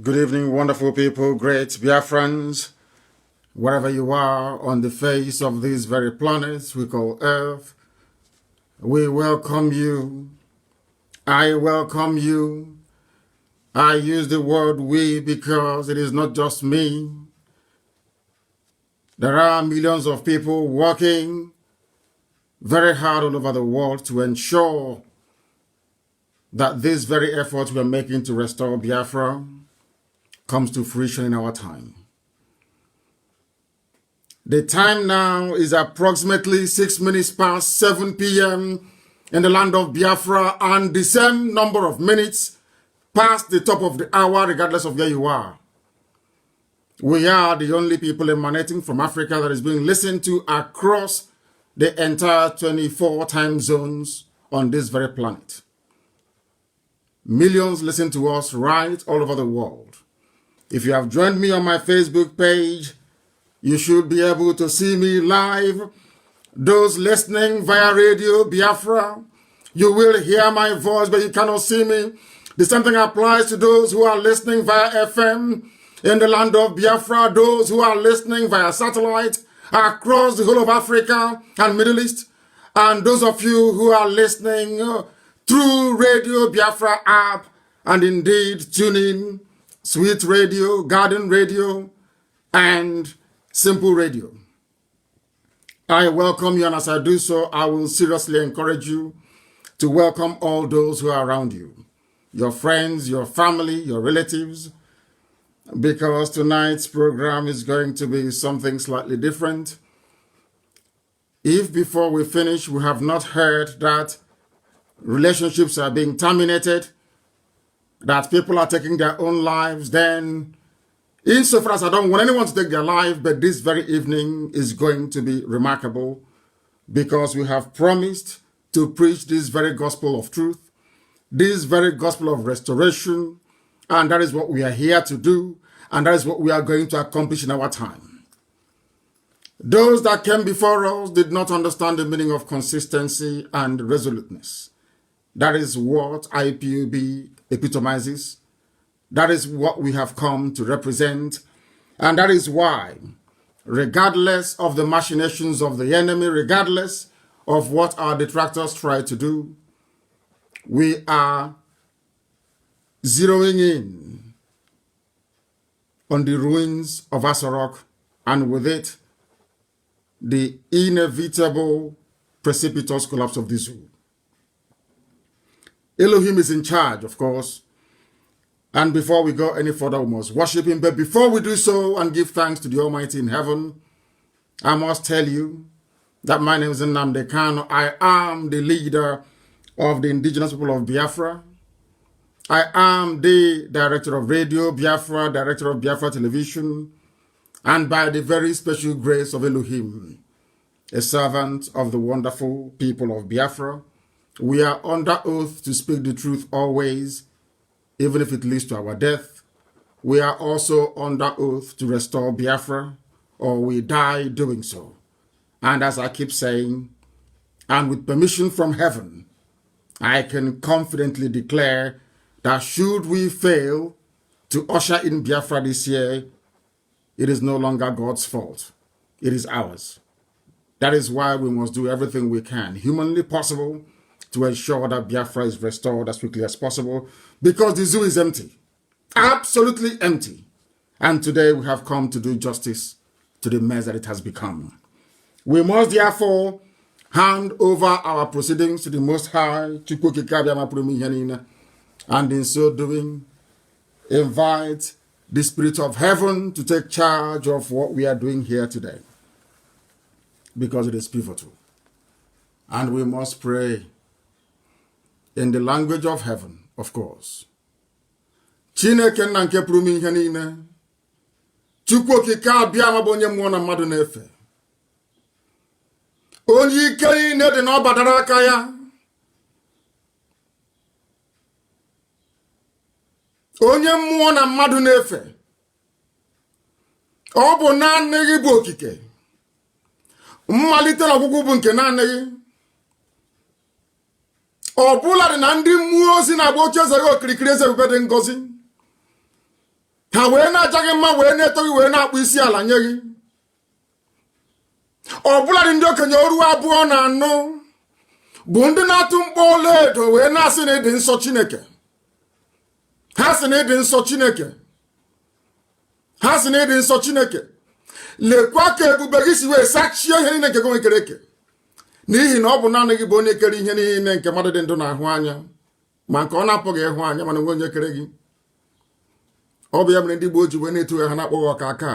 Good evening, wonderful people, great Biafrans, wherever you are on the face of this very planet we call Earth. We welcome you. I welcome you. I use the word we because it is not just me. There are millions of people working very hard all over the world to ensure that this very effort we are making to restore Biafra comes to fruition in our time. The time now is approximately 6 minutes past 7 p.m. in the land of Biafra, and the same number of minutes past the top of the hour, regardless of where you are. We are the only people emanating from Africa that is being listened to across the entire 24 time zones on this very planet. Millions listen to us right all over the world. If you have joined me on my Facebook page, you should be able to see me live. Those listening via Radio Biafra, you will hear my voice, but you cannot see me. The same thing applies to those who are listening via FM in the land of Biafra, those who are listening via satellite across the whole of Africa and Middle East, and those of you who are listening through Radio Biafra app, and indeed tune in Sweet Radio, Garden Radio, and Simple Radio. I welcome you, and as I do so, I will seriously encourage you to welcome all those who are around you, your friends, your family, your relatives, because tonight's program is going to be something slightly different. If before we finish we have not heard that relationships are being terminated, that people are taking their own lives, then insofar as I don't want anyone to take their life, but this very evening is going to be remarkable because we have promised to preach this very gospel of truth, this very gospel of restoration, and that is what we are here to do, and that is what we are going to accomplish in our time. Those that came before us did not understand the meaning of consistency and resoluteness. That is what IPOB epitomizes. That is what we have come to represent. And that is why, regardless of the machinations of the enemy, regardless of what our detractors try to do, we are zeroing in on the ruins of Asorok, and with it, the inevitable precipitous collapse of the zoo. Elohim is in charge, of course. And before we go any further, we must worship him. But before we do so and give thanks to the Almighty in heaven, I must tell you that my name is Nnamdi Kanu. I am the leader of the indigenous people of Biafra. I am the director of Radio Biafra, director of Biafra Television, and by the very special grace of Elohim, a servant of the wonderful people of Biafra, we are under oath to speak the truth always, even if it leads to our death. We are also under oath to restore Biafra, or we die doing so. And as I keep saying, and with permission from heaven, I can confidently declare that should we fail to usher in Biafra this year, it is no longer God's fault. It is ours. That is why we must do everything we can, humanly possible, to ensure that Biafra is restored as quickly as possible, because the zoo is empty, absolutely empty. And today we have come to do justice to the mess that it has become. We must therefore hand over our proceedings to the Most High, and in so doing, invite the Spirit of Heaven to take charge of what we are doing here today, because it is pivotal. And we must pray in the language of heaven, of course. Chineke nna nke pụrụ ime ihe niile, Chukwu okike abịa ma bụ onye mmụọ na mmadụ na-efe. Onye ike niile dị na ọ badara aka ya. Onye mmụọ na mmadụ na-efe. Ọ bụ naanị gị bụ okike. Mmalite na ọgwụgwụ bụ nke naanị gị. Ọ bụla dị na ndị mmụọ ozi na-agba oche eze gị okirikiri eze ebube dị ngọzi. Ha wee na-aja gị mma, wee na-eto gị, wee na-akpụ isi ala nye gị. Ọ bụla dị ndị okenye oru 2 na 4 bụ ndị na-atụ mkpọ ọlaedo wee na-asị na ịdị nsọ Chineke. Ha sị na ịdị nsọ Chineke. Ha sị na ịdị nsọ Chineke. Lekwa ka ebube gị si wee sachie ihe niile nke gị kere eke. N'ihi na ọ bụ naanị gị bụ onye kere ihe niile nke mmadụ dị ndụ na-ahụ anya, ma nke ọ na-apụghị ịhụ anya, mana nwe onye kere gị. Ọ bụ ya mere ndị Igbo ji wee na-eto ha na-akpọghị ọka aka.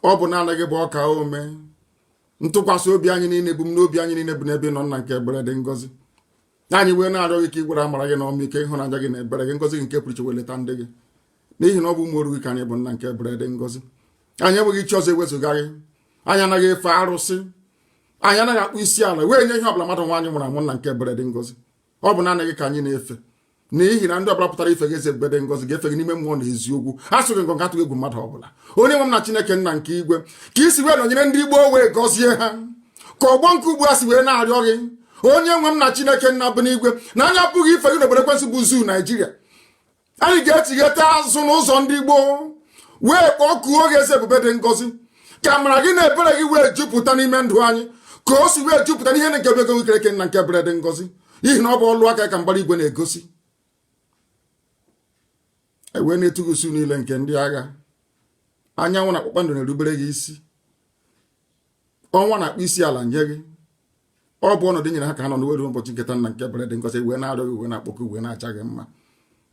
Ọ bụ naanị gị bụ ọka ome. Ntụkwasị obi anyị niile, ebumnobi anyị niile bụ n'ebe nọ nna nke ebere dị ngọzi. Anyị wee na-arịọ gị ka ị gwara amara gị na ọmịiko ịhụnanya gị na ebere gị, ngọzi gị nke pụrụ iche wee leta ndị gị. N'ihi na ọ bụ ụmụ oru gị ka anyị bụ nna nke ebere dị ngọzi. Anyị enweghị chi ọzọ ewezụga gị. Anyị anaghị efe arụsị. Anyị anaghị akpụ isi ala wee nye ihe ọbụla mmadụ nwaanyị nwụrụ anwụ nna nke ebere dị ngọzi. Ọ bụ naanị gị ka anyị na-efe. N'ihi na ndị ọbụla pụtara ife gị eze ebere dị ngọzi ga-efe gị n'ime mmụọ na eziokwu. Ha sụghị ngọ atụghị egwu mmadụ ọbụla. Onye nwe m na Chineke nna nke igwe, ka isi wee nọnyere ndị Igbo wee gọzie ha. Ka ọgbọ nke ugbu a si wee na-arịọ gị, onye nwe m na Chineke nna bụ n'igwe, na anyị apụghị ife gị n'obodo ekwensị bụ zoo Naijiria. Anyị ga-etigheta azụ n'ụzọ ndị Igbo wee kpọkuo oge eze ebube dị ngọzi, ka amara gị na ebere gị wee jupụta n'ime ndụ anyị, ka o si wee jupụta n'ihe nke ebe ego Chineke nna nke ebere dị ngọzi. N'ihi na ọ bụ ọlụ aka ka mbara igwe na-egosi. Wee na-etughị usu niile nke ndị agha. Anyanwụ na kpakpando na-erubere gị isi. Ọnwa na-akpụ isi ala nye gị. Ọ bụ ọnọdụ nyere ha ka ha nọ n'uweru ụbọchị nketa nna nke ebere dị ngọzi, wee na-arịọ gị, wee na-akpọkụ, wee na-acha gị mma,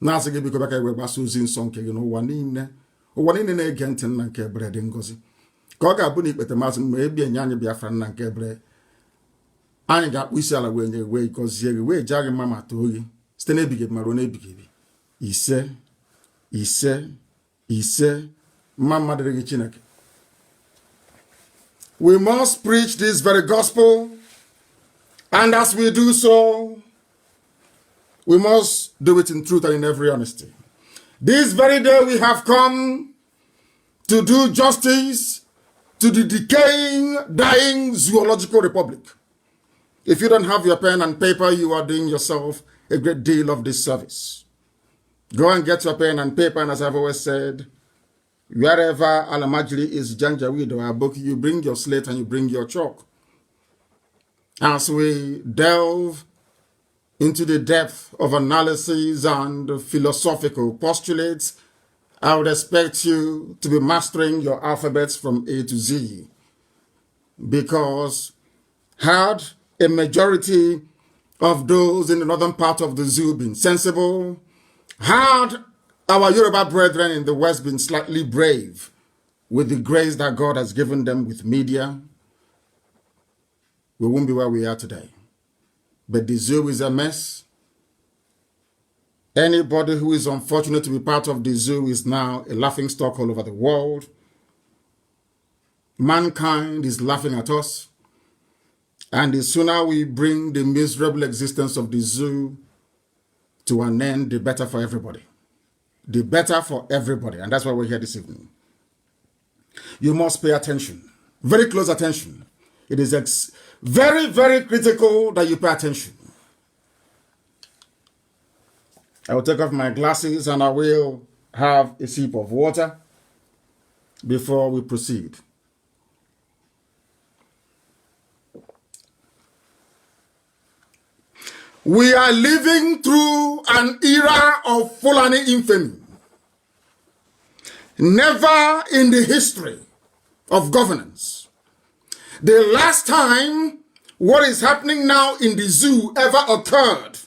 na-asị gị biko bịa ka wee gbasa ozi nsọ nke gị n'ụwa niile. Ụwa niile na-ege ntị nna nke ebere dị ngọzi. Ka ọ ga-abụ na ikpete masị ma ebi enye anyị Biafra nna nke ebere, anyị ga-akpụ isi ala wee nye gị, wee gọzie gị, wee jaa gị mma ma too gị site n'ebighị ebi ma ruo n'ebighị ebi. Ise ise ise mma mma dịrị gị Chineke. We must preach this very gospel, and as we do so, we must do it in truth and in every honesty. This very day we have come to do justice to the decaying, dying zoological republic. If you don't have your pen and paper, you are doing yourself a great deal of disservice. Go and get your pen and paper, and as I've always said, wherever Al-Majri is Janjaweed or Aboki, you bring your slate and you bring your chalk. As we delve into the depth of analysis and philosophical postulates, I would expect you to be mastering your alphabets from A to Z, because had a majority of those in the northern part of the zoo been sensible, had our Yoruba brethren in the West been slightly brave with the grace that God has given them with media, we won't be where we are today. But the zoo is a mess. Anybody who is unfortunate to be part of the zoo is now a laughingstock all over the world. Mankind is laughing at us. And the sooner we bring the miserable existence of the zoo to an end, the better for everybody. The better for everybody. And that's why we're here this evening. You must pay attention. Very close attention. It is very, very critical that you pay attention. I will take off my glasses and I will have a sip of water before we proceed. We are living through an era of Fulani infamy. Never in the history of governance. The last time what is happening now in the zoo ever occurred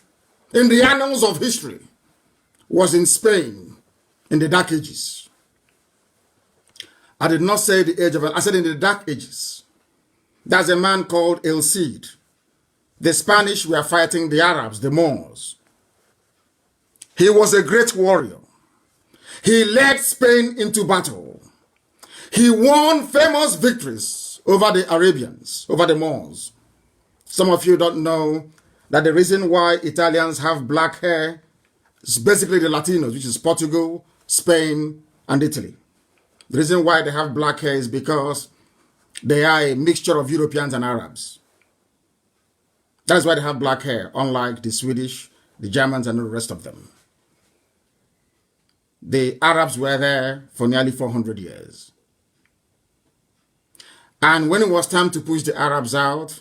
in the annals of history was in Spain in the Dark Ages. I did not say the age of, I said in the Dark Ages. There's a man called El Cid. The Spanish were fighting the Arabs, the Moors. He was a great warrior. He led Spain into battle. He won famous victories over the Arabians, over the Moors. Some of you don't know that the reason why Italians have black hair is basically the Latinos, which is Portugal, Spain, and Italy. The reason why they have black hair is because they are a mixture of Europeans and Arabs. That's why they have black hair, unlike the Swedish, the Germans, and the rest of them. The Arabs were there for nearly 400 years. And when it was time to push the Arabs out,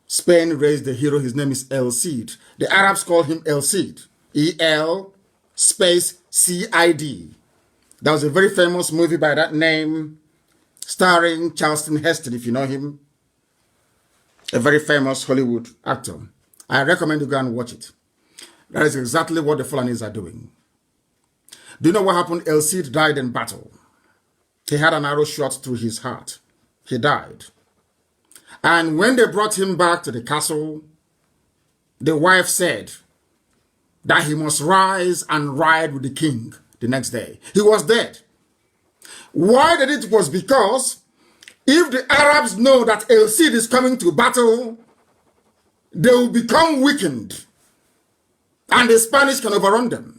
Spain raised the hero. His name is El Cid. The Arabs called him El Cid. E-L space C-I-D. That was a very famous movie by that name, starring Charlton Heston, if you know him. A very famous Hollywood actor. I recommend you go and watch it. That is exactly what the Fulanis are doing. Do you know what happened? El Cid died in battle. He had an arrow shot through his heart. He died. And when they brought him back to the castle, the wife said that he must rise and ride with the king the next day. He was dead. Why did it? Was because if the Arabs know that El Cid is coming to battle, they will become weakened and the Spanish can overrun them.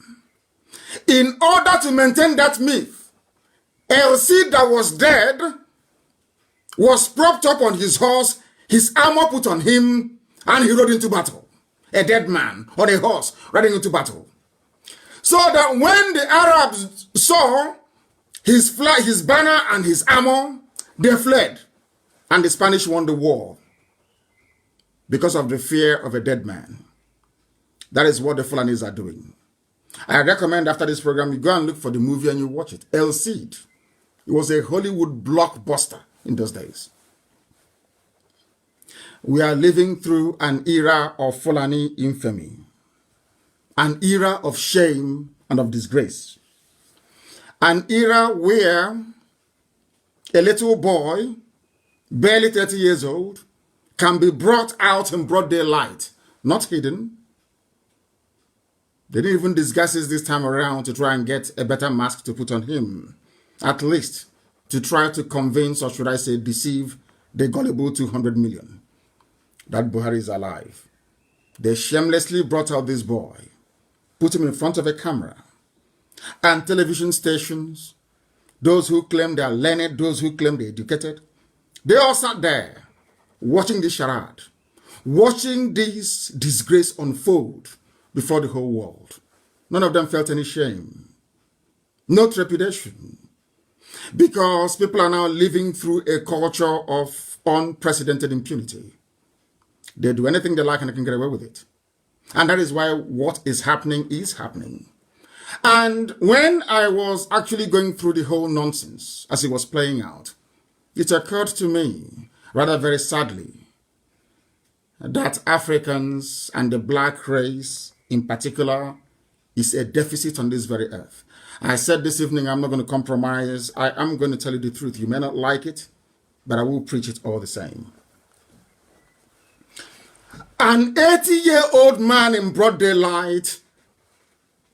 In order to maintain that myth, El Cid that was dead was propped up on his horse, his armor put on him, and he rode into battle. A dead man on a horse riding into battle. So that when the Arabs saw his flag, his banner and his armor, they fled. And the Spanish won the war because of the fear of a dead man. That is what the Fulanis are doing. I recommend after this program, you go and look for the movie and you watch it. El Cid. It was a Hollywood blockbuster in those days. We are living through an era of Fulani infamy. An era of shame and of disgrace. An era where a little boy, barely 30 years old, can be brought out in broad daylight, not hidden. They didn't even disguise it this time around to try and get a better mask to put on him. At least to try to convince, or should I say deceive, the gullible 200 million that Buhari is alive. They shamelessly brought out this boy, put him in front of a camera, and television stations, those who claim they are learned, those who claim they're educated, they all sat there watching this charade, watching this disgrace unfold before the whole world. None of them felt any shame, no trepidation, because people are now living through a culture of unprecedented impunity. They do anything they like and they can get away with it. And that is why what is happening is happening. And when I was actually going through the whole nonsense as it was playing out, it occurred to me, rather very sadly, that Africans and the black race in particular is a deficit on this very earth. I said this evening, I'm not going to compromise. I am going to tell you the truth. You may not like it, but I will preach it all the same. An 80-year-old man in broad daylight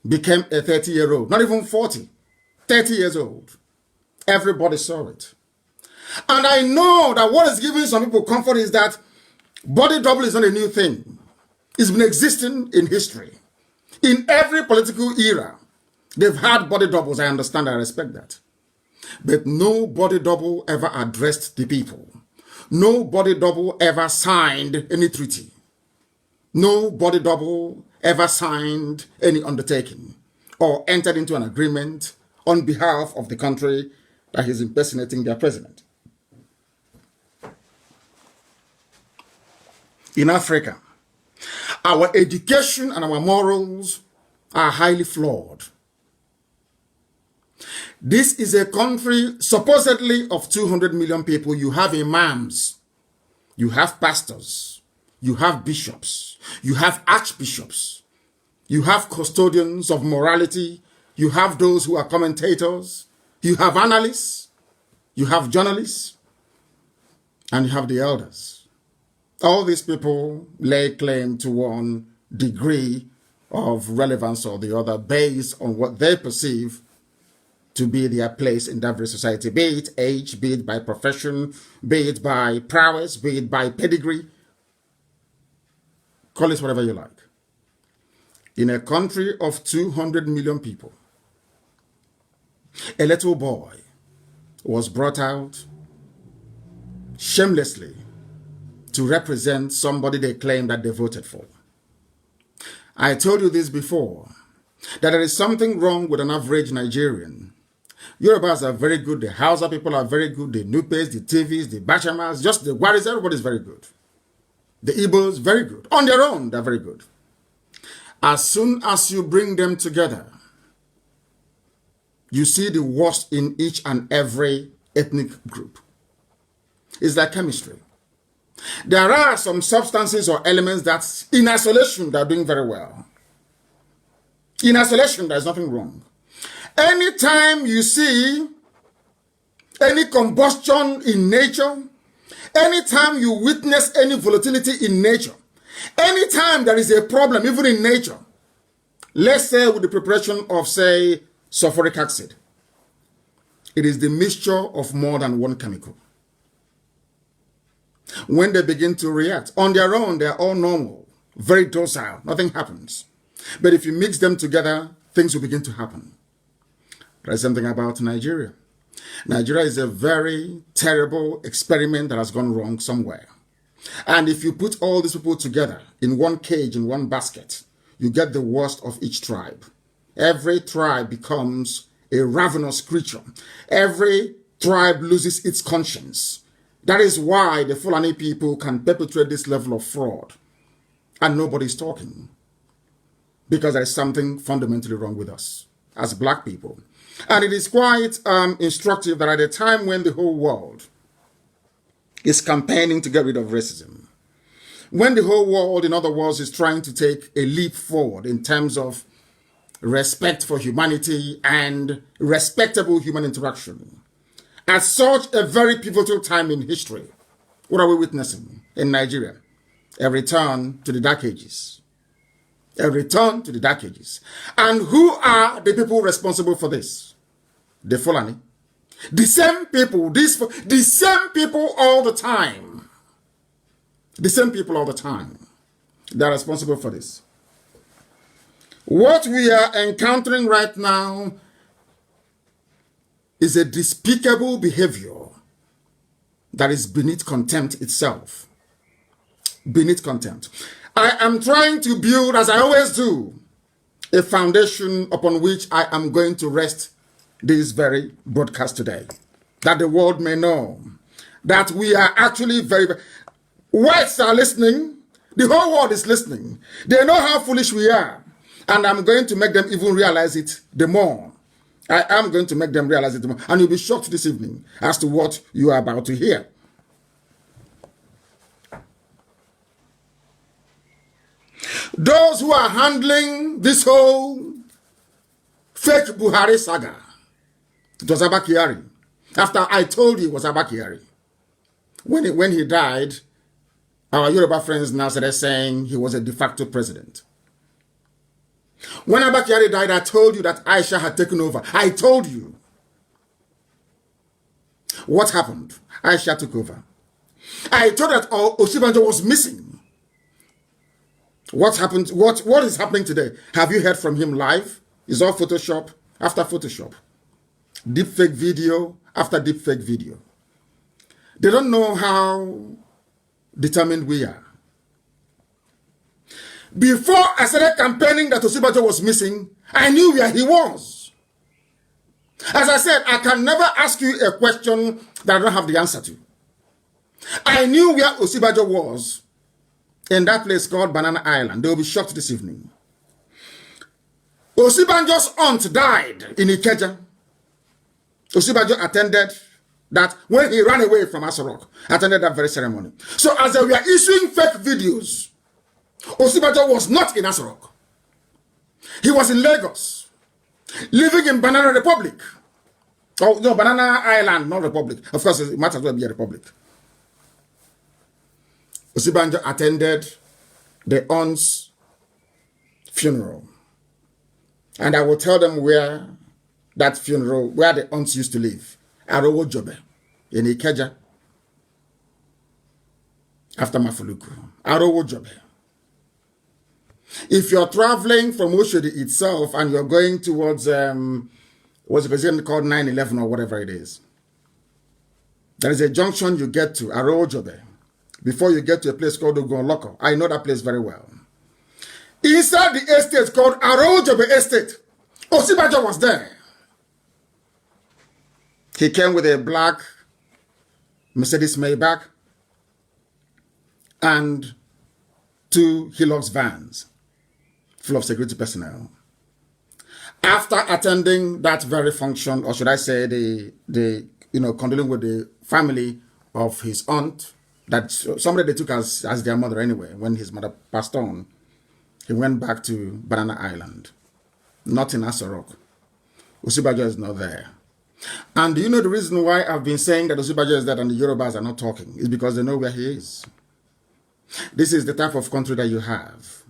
became a 30-year-old, not even 40, 30 years old. Everybody saw it. And I know that what is giving some people comfort is that body double is not a new thing. It's been existing in history. In every political era, they've had body doubles. I understand, I respect that. But no body double ever addressed the people. No body double ever signed any treaty. No body double ever signed any undertaking or entered into an agreement on behalf of the country that is impersonating their president. In Africa, our education and our morals are highly flawed. This is a country supposedly of 200 million people. You have imams, you have pastors, you have bishops, you have archbishops, you have custodians of morality, you have those who are commentators, you have analysts, you have journalists, and you have the elders. All these people lay claim to one degree of relevance or the other based on what they perceive to be their place in that very society, be it age, be it by profession, be it by prowess, be it by pedigree. Call it whatever you like. In a country of 200 million people, a little boy was brought out shamelessly to represent somebody they claim that they voted for. I told you this before, that there is something wrong with an average Nigerian. Yorubas are very good, the Hausa people are very good, the Nupes, the TVs, the Bachamas, just the Waris, everybody is very good. The Igbos, very good. On their own, they're very good. As soon as you bring them together, you see the worst in each and every ethnic group. It's like chemistry. There are some substances or elements that in isolation they're doing very well. In isolation, there's nothing wrong. Anytime you see any combustion in nature, anytime you witness any volatility in nature, anytime there is a problem, even in nature, let's say with the preparation of, say, sulfuric acid, it is the mixture of more than one chemical. When they begin to react, on their own, they're all normal, very docile, nothing happens. But if you mix them together, things will begin to happen. There's something about Nigeria. Nigeria is a very terrible experiment that has gone wrong somewhere. And if you put all these people together in one cage, in one basket, you get the worst of each tribe. Every tribe becomes a ravenous creature. Every tribe loses its conscience. That is why the Fulani people can perpetrate this level of fraud. And nobody's talking. Because there is something fundamentally wrong with us as black people. And it is quite instructive that at a time when the whole world is campaigning to get rid of racism, when the whole world, in other words, is trying to take a leap forward in terms of respect for humanity and respectable human interaction, at such a very pivotal time in history, what are we witnessing in Nigeria? A return to the Dark Ages. A return to the Dark Ages. And who are the people responsible for this? The Fulani. The same people, the same people all the time. The same people all the time. They are responsible for this. What we are encountering right now is a despicable behavior that is beneath contempt itself. Beneath contempt. I am trying to build, as I always do, a foundation upon which I am going to rest this very broadcast today, that the world may know that we are actually very. Whites are listening. The whole world is listening. They know how foolish we are. And I'm going to make them even realize it the more. I am going to make them realize it the more. And you'll be shocked this evening as to what you are about to hear. Those who are handling this whole fake Buhari saga, it was Abba Kyari. After I told you it was Abba Kyari. When he died, our Yoruba friends now started saying he was a de facto president. When Abba Kyari died, I told you that Aisha had taken over. I told you. What happened? Aisha took over. I told that Osibanjo was missing. What happened? What is happening today? Have you heard from him live? It's all Photoshop after Photoshop. Deepfake video after deepfake video. They don't know how determined we are. Before I started campaigning that Osibanjo was missing, I knew where he was. As I said, I can never ask you a question that I don't have the answer to. I knew where Osibanjo was in that place called Banana Island. They will be shocked this evening. Osibanjo's aunt died in Ikeja. Osibanjo attended that when he ran away from Aso Rock, attended that very ceremony. So as they were issuing fake videos, Osibanjo was not in Aso Rock. He was in Lagos, living in Banana Republic. Oh, no, Banana Island, not Republic. Of course, it might as well be a republic. Osibanjo attended the aunt's funeral. And I will tell them where that funeral, where the aunts used to live. Arowo Jobe, in Ikeja, after Mafuluku. Arowo Jobe. If you're traveling from Oshodi itself and you're going towards, what's the president called 911 or whatever it is, there is a junction you get to, Arowo Jobe, before you get to a place called Ogonloko. I know that place very well. Inside the estate called Arowo Jobe Estate, Osibanjo was there. He came with a black Mercedes Maybach and 2 Hilux vans full of security personnel. After attending that very function, or should I say condoling with the family of his aunt, that somebody they took as their mother anyway, when his mother passed on, he went back to Banana Island, not in Aso Rock. Osibanjo is not there. And do you know the reason why I've been saying that Osibanjo is dead and the Yorubas are not talking? It's because they know where he is. This is the type of country that you have,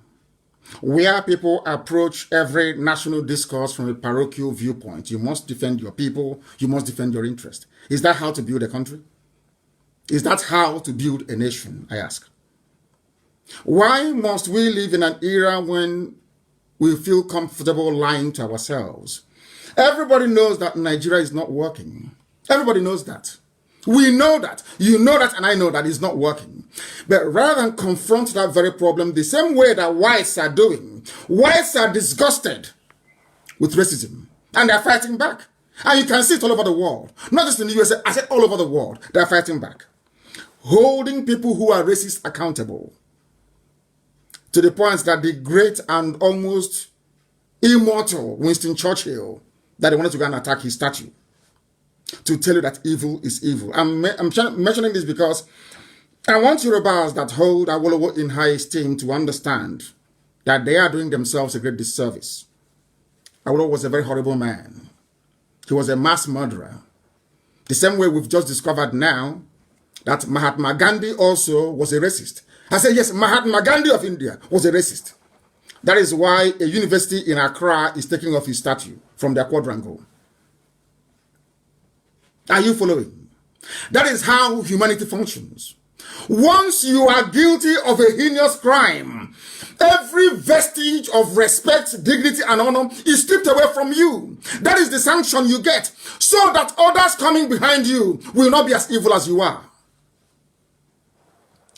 where people approach every national discourse from a parochial viewpoint. You must defend your people. You must defend your interest. Is that how to build a country? Is that how to build a nation, I ask? Why must we live in an era when we feel comfortable lying to ourselves? Everybody knows that Nigeria is not working. Everybody knows that. We know that. You know that, and I know that it's not working. But rather than confront that very problem the same way that whites are doing, whites are disgusted with racism, and they're fighting back. And you can see it all over the world. Not just in the USA, I said all over the world, they're fighting back. Holding people who are racist accountable. To the point that the great and almost immortal Winston Churchill, that they wanted to go and attack his statue to tell you that evil is evil. I'm mentioning this because I want Yorubas that hold Awolowo in high esteem to understand that they are doing themselves a great disservice. Awolowo was a very horrible man. He was a mass murderer. The same way we've just discovered now that Mahatma Gandhi also was a racist. I said, yes, Mahatma Gandhi of India was a racist. That is why a university in Accra is taking off his statue from their quadrangle. Are you following? That is how humanity functions. Once you are guilty of a heinous crime, every vestige of respect, dignity, and honor is stripped away from you. That is the sanction you get, so that others coming behind you will not be as evil as you are.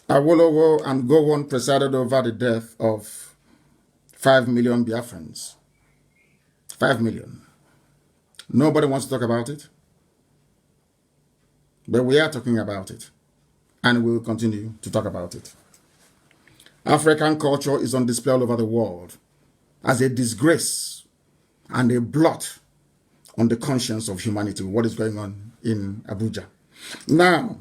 Awolowo and Gowon presided over the death of 5 million Biafrans 5 million. Nobody wants to talk about it. But we are talking about it. And we will continue to talk about it. African culture is on display all over the world as a disgrace and a blot on the conscience of humanity, what is going on in Abuja. Now,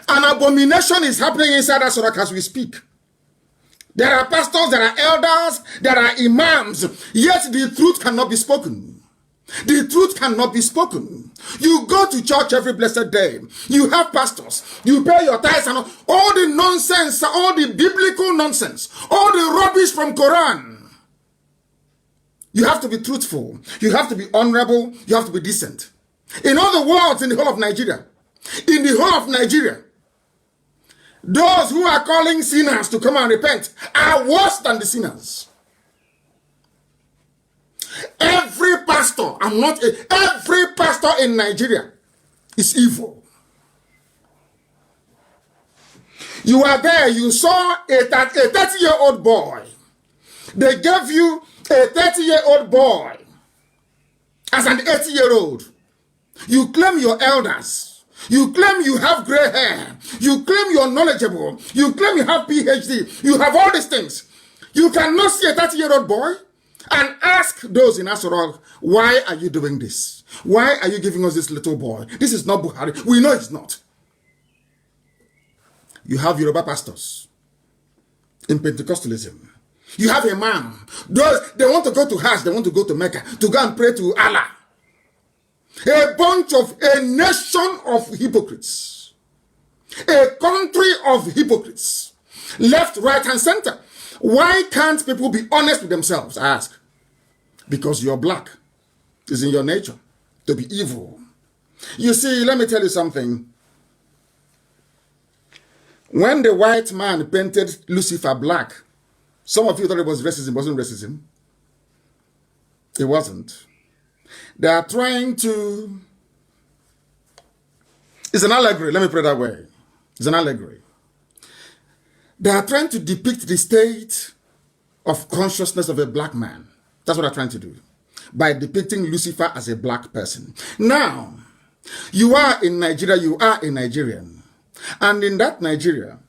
an abomination is happening inside Aso Rock as we speak. There are pastors, there are elders, there are imams, yet the truth cannot be spoken. The truth cannot be spoken. You go to church every blessed day. You have pastors. You pay your tithes and all the nonsense, all the biblical nonsense, all the rubbish from Quran. You have to be truthful. You have to be honorable. You have to be decent. In other words, in the whole of Nigeria, those who are calling sinners to come and repent are worse than the sinners. Every pastor in Nigeria is evil. You are there, you saw a 30-year-old boy. They gave you a 30-year-old boy as an 80-year-old. You claim you're elders. You claim you have gray hair. You claim you're knowledgeable. You claim you have PhD. You have all these things. You cannot see a 30-year-old boy and ask those in Aso Rock, why are you doing this? Why are you giving us this little boy? This is not Buhari. We know it's not. You have Yoruba pastors in Pentecostalism. You have a man. Those, they want to go to Hajj, they want to go to Mecca, to go and pray to Allah. A nation of hypocrites. A country of hypocrites. Left, right, and center. Why can't people be honest with themselves? I ask. Because you're black. It's in your nature to be evil. You see, let me tell you something. When the white man painted Lucifer black, some of you thought it was racism. It wasn't racism. It wasn't. They are trying to... It's an allegory. Let me put it that way. It's an allegory. They are trying to depict the state of consciousness of a black man. That's what they're trying to do. By depicting Lucifer as a black person. Now, you are in Nigeria, you are a Nigerian. And in that Nigeria,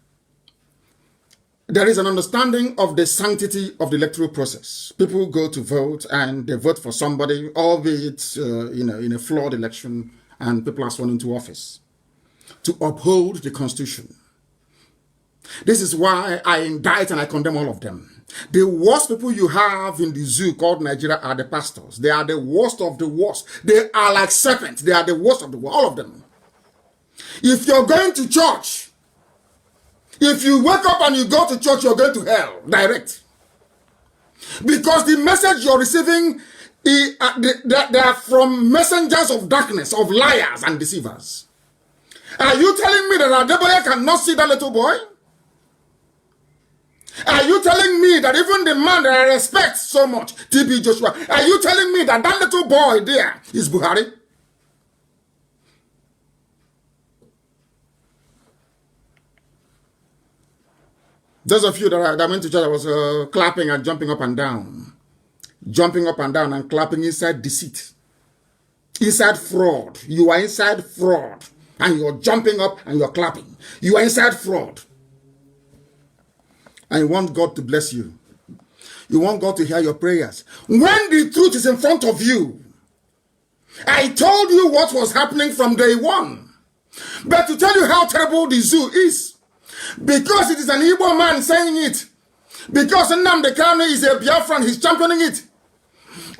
there is an understanding of the sanctity of the electoral process. People go to vote and they vote for somebody, albeit in a flawed election, and people are sworn into office to uphold the Constitution. This is why I indict and I condemn all of them. The worst people you have in the zoo called Nigeria are the pastors. They are the worst of the worst. They are like serpents. They are the worst of the worst, all of them. If you're going to church, if you wake up and you go to church, you're going to hell, direct. Because the message you're receiving, they are from messengers of darkness, of liars and deceivers. Are you telling me that Adeboye cannot see that little boy? Are you telling me that even the man that I respect so much, TB Joshua, are you telling me that that little boy there is Buhari? Those of you that went to church, I was clapping and jumping up and down. Jumping up and down and clapping inside deceit. Inside fraud. You are inside fraud. And you're jumping up and you're clapping. You are inside fraud. And you want God to bless you. You want God to hear your prayers. When the truth is in front of you, I told you what was happening from day one. But to tell you how terrible the zoo is, because it is an Igbo man saying it, because Nnamdi Kanu is a Biafran, he's championing it.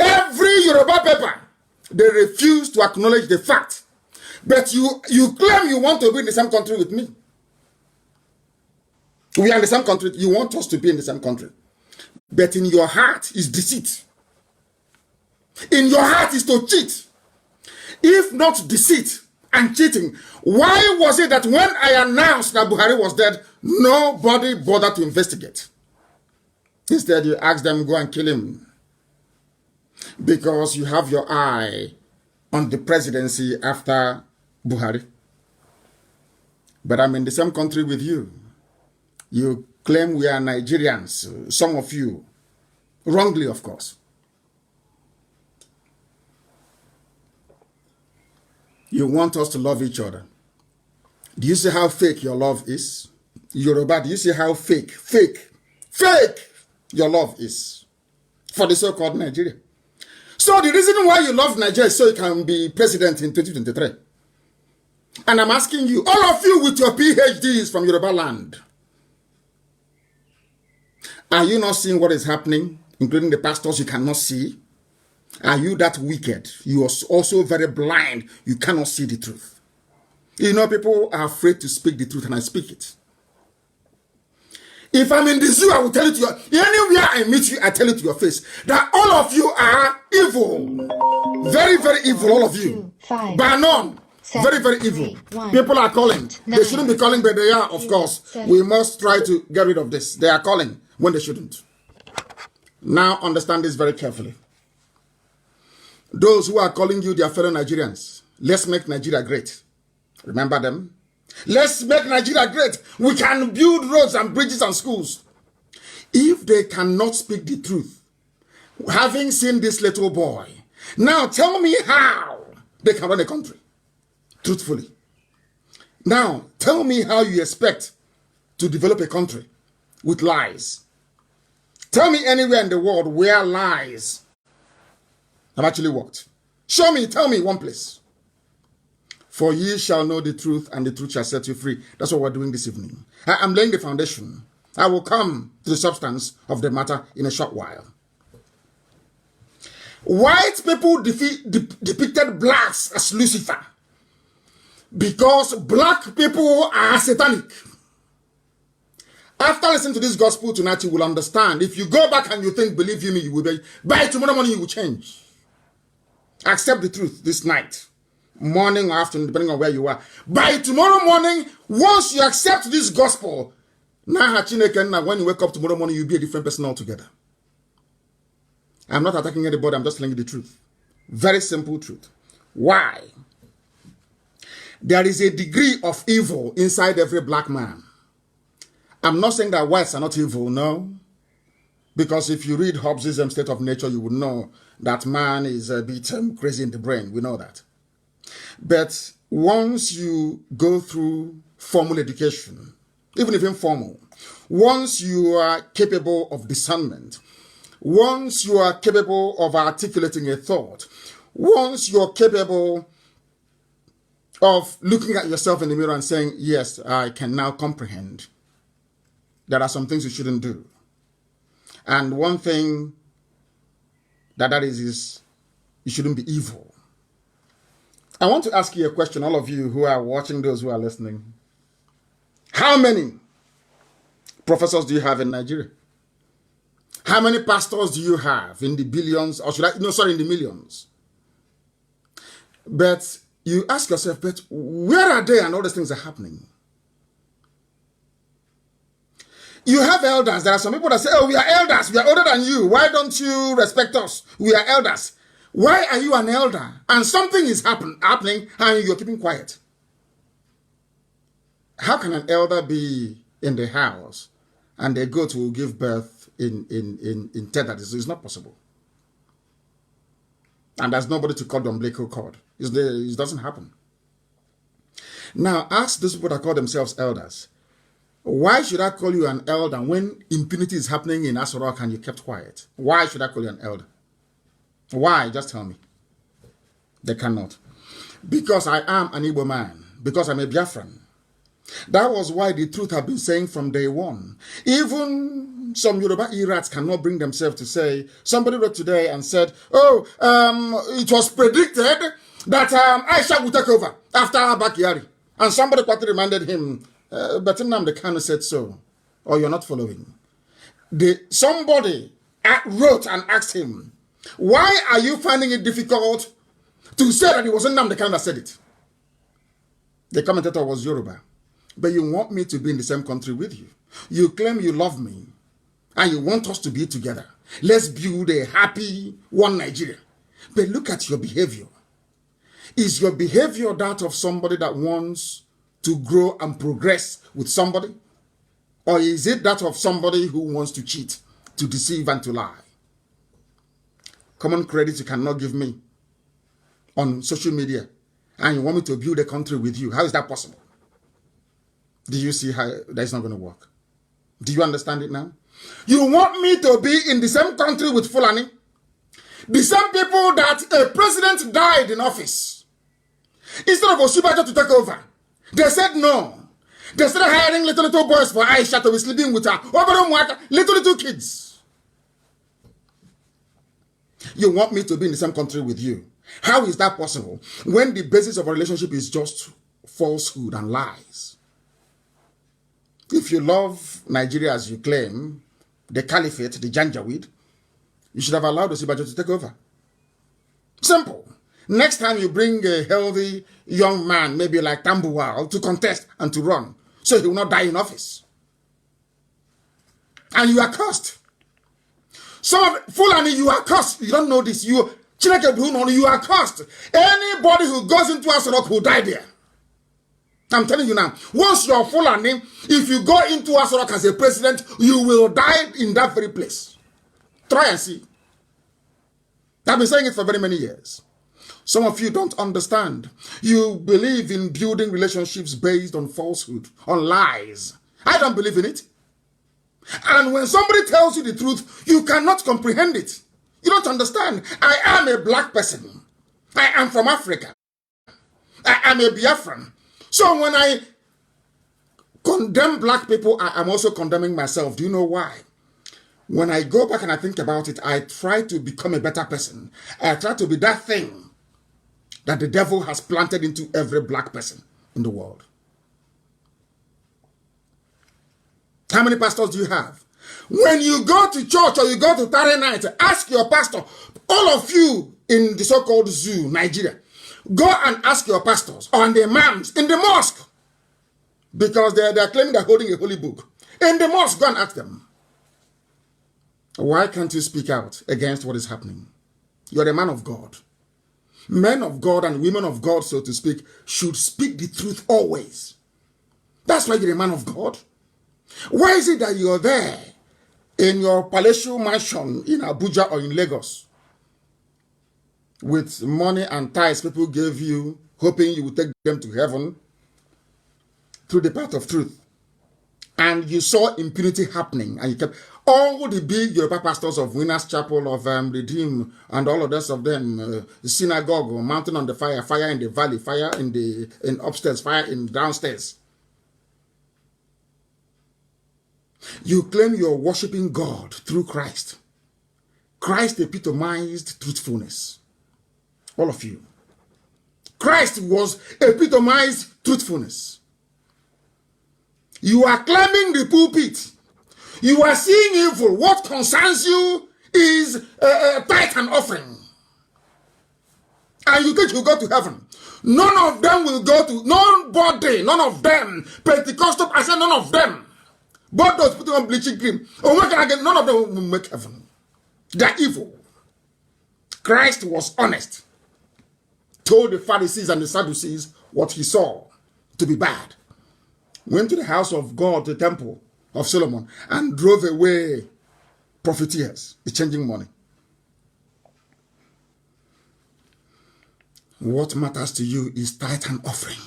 Every Yoruba paper, they refuse to acknowledge the fact. But you claim you want to be in the same country with me. We are in the same country. You want us to be in the same country. But in your heart is deceit. In your heart is to cheat. If not deceit and cheating, why was it that when I announced that Buhari was dead, nobody bothered to investigate? Instead, you asked them, go and kill him. Because you have your eye on the presidency after Buhari. But I'm in the same country with you. You claim we are Nigerians, some of you, wrongly, of course. You want us to love each other. Do you see how fake your love is? Yoruba, do you see how fake your love is for the so-called Nigeria? So the reason why you love Nigeria is so you can be president in 2023. And I'm asking you, all of you with your PhDs from Yoruba land, are you not seeing what is happening, including the pastors you cannot see? Are you that wicked? You are also very blind. You cannot see the truth. You know, people are afraid to speak the truth, and I speak it. If I'm in the zoo, I will tell it to you. Anywhere I meet you, I tell it to your face that all of you are evil. Very, very evil, all of you. By none. Very, very evil. People are calling. They shouldn't be calling, but they are, of course. We must try to get rid of this. They are calling when they shouldn't. Now understand this very carefully. Those who are calling you their fellow Nigerians, let's make Nigeria great. Remember them? Let's make Nigeria great. We can build roads and bridges and schools. If they cannot speak the truth, having seen this little boy, now tell me how they can run a country truthfully. Now tell me how you expect to develop a country with lies. Tell me anywhere in the world where lies have actually worked. Show me, tell me one place. For ye shall know the truth, and the truth shall set you free. That's what we're doing this evening. I'm laying the foundation. I will come to the substance of the matter in a short while. White people depicted blacks as Lucifer because black people are satanic. After listening to this gospel tonight, you will understand. If you go back and you think, believe you me, you will be. By tomorrow morning, you will change. Accept the truth this night, morning or afternoon, depending on where you are. By tomorrow morning, once you accept this gospel, when you wake up tomorrow morning, you'll be a different person altogether. I'm not attacking anybody, I'm just telling you the truth. Very simple truth. Why? There is a degree of evil inside every black man. I'm not saying that whites are not evil, no. Because if you read Hobbes' State of Nature, you would know that man is a bit crazy in the brain. We know that. But once you go through formal education, even if informal, once you are capable of discernment, once you are capable of articulating a thought, once you're capable of looking at yourself in the mirror and saying, yes, I can now comprehend, there are some things you shouldn't do. And one thing that is you shouldn't be evil. I want to ask you a question, all of you who are watching, those who are listening. How many professors do you have in Nigeria? How many pastors do you have in the billions, or in the millions? But you ask yourself, but where are they and all these things are happening? You have elders. There are some people that say, oh, we are elders. We are older than you. Why don't you respect us? We are elders. Why are you an elder? And something is happening and you're keeping quiet. How can an elder be in the house and a goat will give birth in tether? It's not possible. And there's nobody to cut the umbilical cord. It doesn't happen. Now, ask those people that call themselves elders. Why should I call you an elder when impunity is happening in Aso Rock and you kept quiet? Why should I call you an elder? Why? Just tell me. They cannot. Because I am an Igbo man. Because I'm a Biafran. That was why the truth I've been saying from day one. Even some Yoruba irats cannot bring themselves to say, somebody wrote today and said, oh, it was predicted that Aisha would take over after Abba Kyari. And somebody quickly reminded him, but Nnamdi Kanu said so, or you're not following. Somebody wrote and asked him, why are you finding it difficult to say that it wasn't Nnamdi Kanu that said it? The commentator was Yoruba. But you want me to be in the same country with you. You claim you love me, and you want us to be together. Let's build a happy one Nigeria. But look at your behavior. Is your behavior that of somebody that wants to grow and progress with somebody? Or is it that of somebody who wants to cheat, to deceive, and to lie? Common credit you cannot give me on social media, and you want me to build a country with you. How is that possible? Do you see how that's not going to work? Do you understand it now? You want me to be in the same country with Fulani? The same people that a president died in office. Instead of Osibajo to take over, they said no. They started hiring little boys for Aisha to be sleeping with her. Little kids. You want me to be in the same country with you? How is that possible when the basis of a relationship is just falsehood and lies? If you love Nigeria as you claim, the caliphate, the Janjaweed, you should have allowed Osibajo to take over. Simple. Next time you bring a healthy young man, maybe like Tambuwal, to contest and to run, so he will not die in office. And you are cursed. Some of Fulani, you are cursed. You don't know this. You are cursed. Anybody who goes into Asarok will die there. I'm telling you now. Once you're Fulani, if you go into Asarok as a president, you will die in that very place. Try and see. I've been saying it for very many years. Some of you don't understand. You believe in building relationships based on falsehood, on lies. I don't believe in it. And when somebody tells you the truth, you cannot comprehend it. You don't understand. I am a black person. I am from Africa. I am a Biafran. So when I condemn black people, I am also condemning myself. Do you know why? When I go back and I think about it, I try to become a better person. I try to be that thing that the devil has planted into every black person in the world. How many pastors do you have? When you go to church or you go to Saturday night, ask your pastor, all of you in the so-called zoo, Nigeria, go and ask your pastors or the imams in the mosque, because they are claiming they're holding a holy book. In the mosque, go and ask them. Why can't you speak out against what is happening? You're a man of God. Men of God and women of God, so to speak, should speak the truth always. That's why you're a man of God. Why is it that you're there in your palatial mansion in Abuja or in Lagos with money and tithes people gave you, hoping you would take them to heaven through the path of truth? And you saw impunity happening, and you kept all the big Yoruba pastors of Winners Chapel, of Redeem, and all of the rest of them, synagogue, mountain on the fire, fire in the valley, fire in upstairs, fire in downstairs. You claim you're worshiping God through Christ. Christ epitomized truthfulness. All of you. Christ was epitomized truthfulness. You are climbing the pulpit. You are seeing evil. What concerns you is tithe and offering. And you think you'll go to heaven. None of them will go to, nobody, none of them. Pentecostal, I said none of them. But those putting on bleaching cream, none of them will make heaven. They're evil. Christ was honest. Told the Pharisees and the Sadducees what he saw to be bad. Went to the house of God, the temple of Solomon, and drove away profiteers, exchanging money. What matters to you is tithe and offering.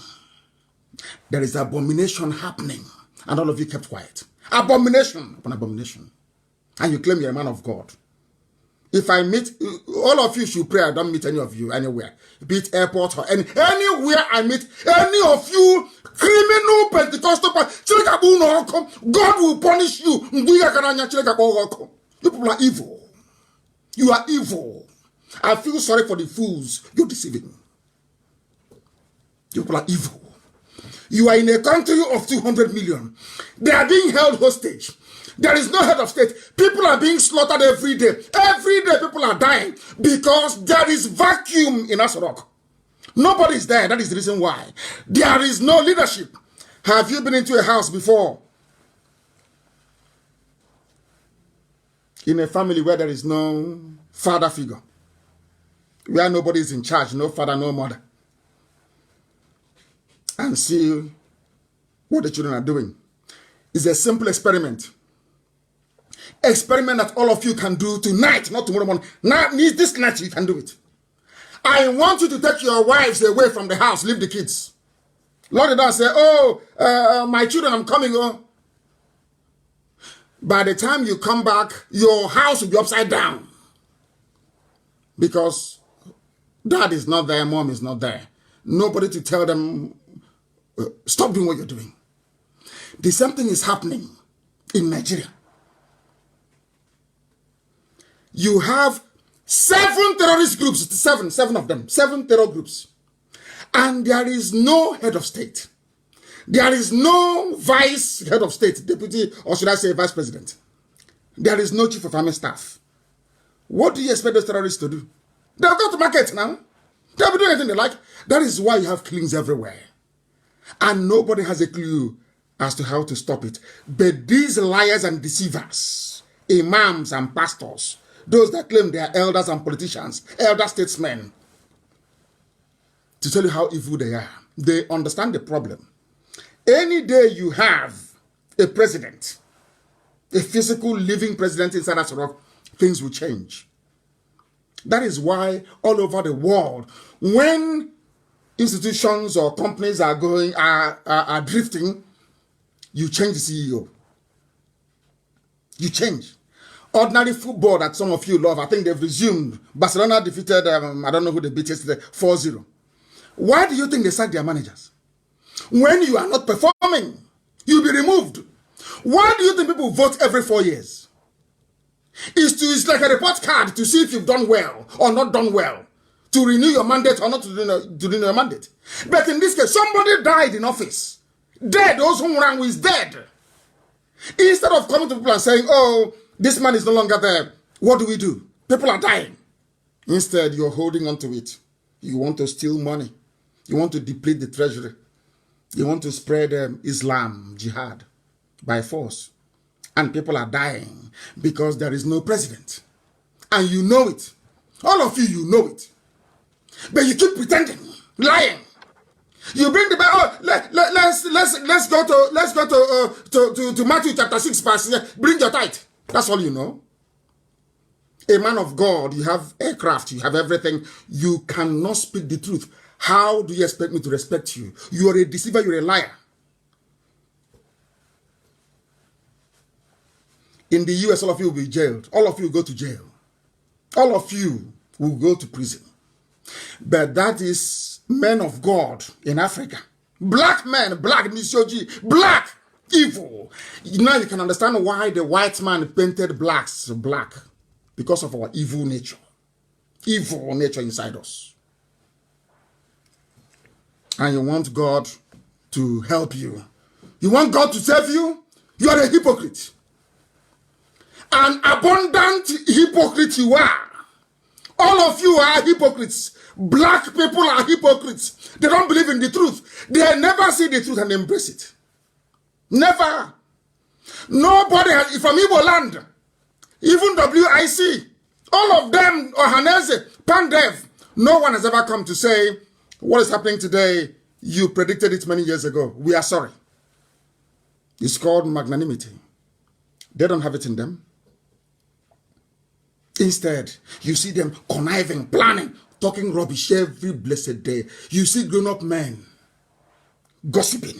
There is abomination happening, and all of you kept quiet. Abomination upon abomination. And you claim you're a man of God. If I meet, all of you should pray I don't meet any of you anywhere. Be it airport or anywhere I meet any of you criminal Pentecostal, God will punish you. You people are evil. You are evil. I feel sorry for the fools you're deceiving. You people are evil. You are in a country of 200 million. They are being held hostage. There is no head of state. People are being slaughtered every day. Every day people are dying because there is vacuum in Asarok. Nobody is there. That is the reason why. There is no leadership. Have you been into a house before? In a family where there is no father figure. Where nobody is in charge. No father, no mother. And see what the children are doing. is a simple experiment. Experiment that all of you can do tonight, not tomorrow morning. Now, this night you can do it. I want you to take your wives away from the house, leave the kids. Lock it down and say, oh, my children, I'm coming. Oh. By the time you come back, your house will be upside down. Because dad is not there, mom is not there. Nobody to tell them, stop doing what you're doing. The same thing is happening in Nigeria. You have 7 terrorist groups, seven of them, 7 terror groups. And there is no head of state. There is no vice head of state, deputy, or should I say vice president. There is no chief of army staff. What do you expect those terrorists to do? They'll go to market now. They'll be doing anything they like. That is why you have killings everywhere. And nobody has a clue as to how to stop it. But these liars and deceivers, imams and pastors, those that claim they are elders and politicians, elder statesmen, to tell you how evil they are, they understand the problem. Any day you have a president, a physical living president inside that rock, things will change. That is why all over the world, when institutions or companies are drifting, you change the CEO. You change. Ordinary football that some of you love, I think they've resumed. Barcelona defeated, I don't know who they beat yesterday, 4-0. Why do you think they sack their managers? When you are not performing, you'll be removed. Why do you think people vote every 4 years? It's like a report card to see if you've done well or not done well, to renew your mandate or not to renew your mandate. But in this case, somebody died in office. Dead, those who ran is dead. Instead of coming to people and saying, oh, this man is no longer there, what do? People are dying. Instead, you're holding on to it. You want to steal money. You want to deplete the treasury. You want to spread Islam, jihad, by force. And people are dying because there is no president. And you know it. All of you, you know it. But you keep pretending, lying. You bring the Bible. Let's go to Matthew chapter 6 verse. Bring your tithe. That's all you know. A man of God, you have aircraft, you have everything. You cannot speak the truth. How do you expect me to respect you? You are a deceiver, you're a liar. In the US, all of you will be jailed. All of you will go to jail. All of you will go to prison. But that is men of God in Africa. Black men, black Nisoji, black, evil. Now you can understand why the white man painted blacks black. Because of our evil nature. Evil nature inside us. And you want God to help you. You want God to save you? You are a hypocrite. An abundant hypocrite you are. All of you are hypocrites. Black people are hypocrites. They don't believe in the truth. They never see the truth and embrace it. Never. Nobody has, from Igbo land, even WIC, all of them, Ohaneze, Pandev, no one has ever come to say, what is happening today, you predicted it many years ago. We are sorry. It's called magnanimity. They don't have it in them. Instead, you see them conniving, planning, talking rubbish every blessed day. You see grown-up men gossiping.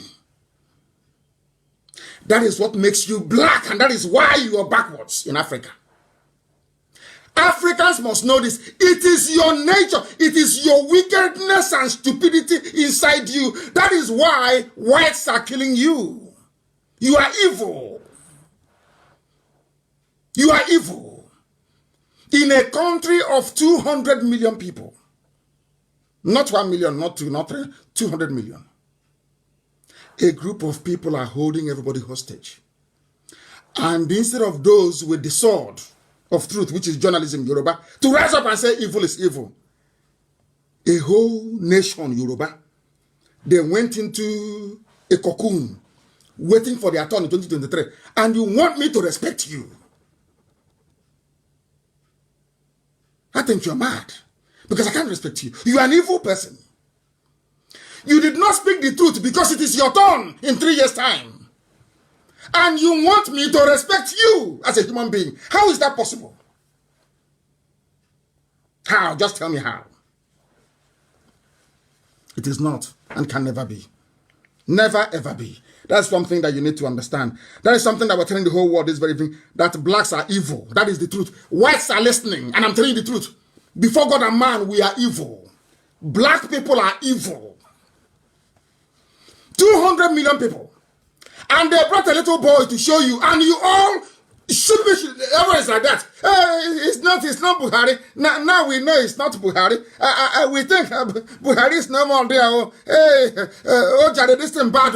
That is what makes you black, and that is why you are backwards in Africa. Africans must know this. It is your nature. It is your wickedness and stupidity inside you. That is why whites are killing you. You are evil. You are evil. In a country of 200 million people. Not 1 million, not 2, not 3, 200 million. A group of people are holding everybody hostage. And instead of those with the sword of truth, which is journalism, Yoruba, to rise up and say evil is evil. A whole nation, Yoruba, they went into a cocoon, waiting for their turn in 2023. And you want me to respect you? I think you're mad. Because I can't respect you. You are an evil person. You did not speak the truth because it is your turn in 3 years' time. And you want me to respect you as a human being. How is that possible? How? Just tell me how. It is not and can never be. Never ever be. That's something that you need to understand. That is something that we're telling the whole world this very thing, that blacks are evil. That is the truth. Whites are listening, and I'm telling you the truth. Before God and man, we are evil. Black people are evil. 200 million people. And they brought a little boy to show you, and you all should be, everyone's like that. It's not Buhari. Now we know it's not Buhari. We think Buhari is no more there. Jade, this thing bad.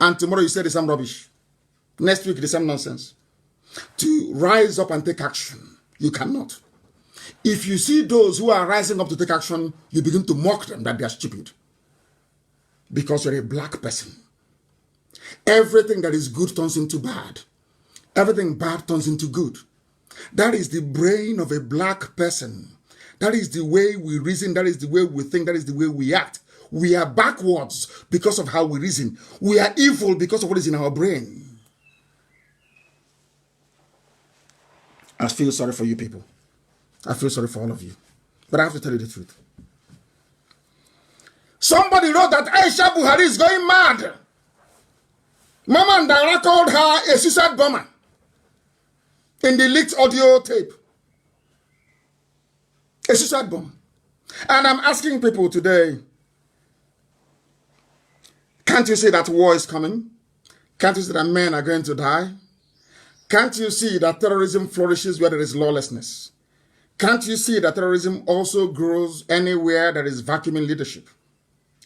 And tomorrow you say the same rubbish. Next week the same nonsense. To rise up and take action, you cannot. If you see those who are rising up to take action, you begin to mock them that they are stupid. Because you're a black person. Everything that is good turns into bad. Everything bad turns into good. That is the brain of a black person. That is the way we reason. That is the way we think. That is the way we act. We are backwards because of how we reason. We are evil because of what is in our brain. I feel sorry for you people. I feel sorry for all of you. But I have to tell you the truth. Somebody wrote that Aisha Buhari is going mad. Mama and Dara called her a suicide bomber in the leaked audio tape. A suicide bomb. And I'm asking people today, can't you see that war is coming? Can't you see that men are going to die? Can't you see that terrorism flourishes where there is lawlessness? Can't you see that terrorism also grows anywhere there is vacuuming leadership?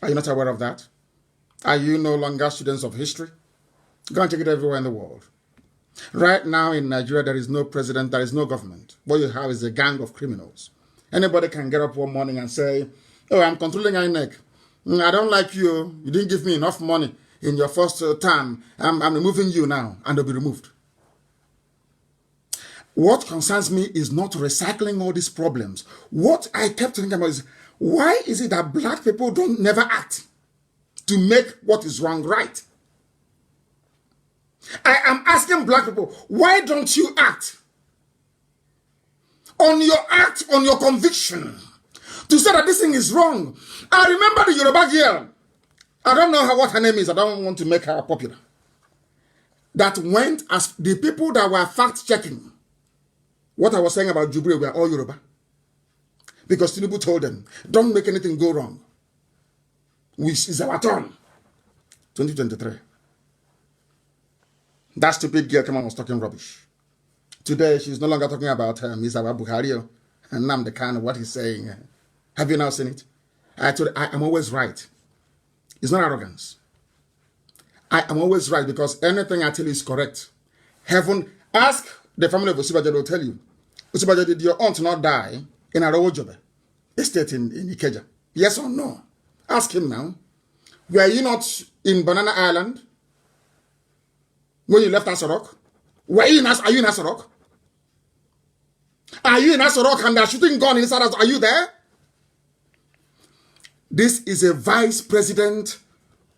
Are you not aware of that? Are you no longer students of history? Go and check it everywhere in the world. Right now in Nigeria, there is no president, there is no government. What you have is a gang of criminals. Anybody can get up one morning and say, oh, I'm controlling INEC. I don't like you. You didn't give me enough money in your first term. I'm removing you now, and they'll be removed. What concerns me is not recycling all these problems. What I kept thinking about is, why is it that black people don't never act to make what is wrong right? I am asking black people, why don't you act on your conviction to say that this thing is wrong? I remember the Yoruba girl. I don't know what her name is. I don't want to make her popular. That went as the people that were fact-checking what I was saying about Jubilee were all Yoruba. Because Tinubu told them, don't make anything go wrong. It's our turn. 2023. That stupid girl came on was talking rubbish. Today, she's no longer talking about Mr. Buhari and Nnamdi Kanu, what he's saying. Have you now seen it? I'm always right. It's not arrogance. I am always right because anything I tell you is correct. Heaven, ask the family of Osibajo, they'll tell you. Osibajo, did your aunt not die in Arawojobe, estate in Ikeja? Yes or no? Ask him now. Were you not in Banana Island when you left Asorok? Are you in Asorok? Are you in Asorok and they're shooting gun inside us? Are you there? This is a vice president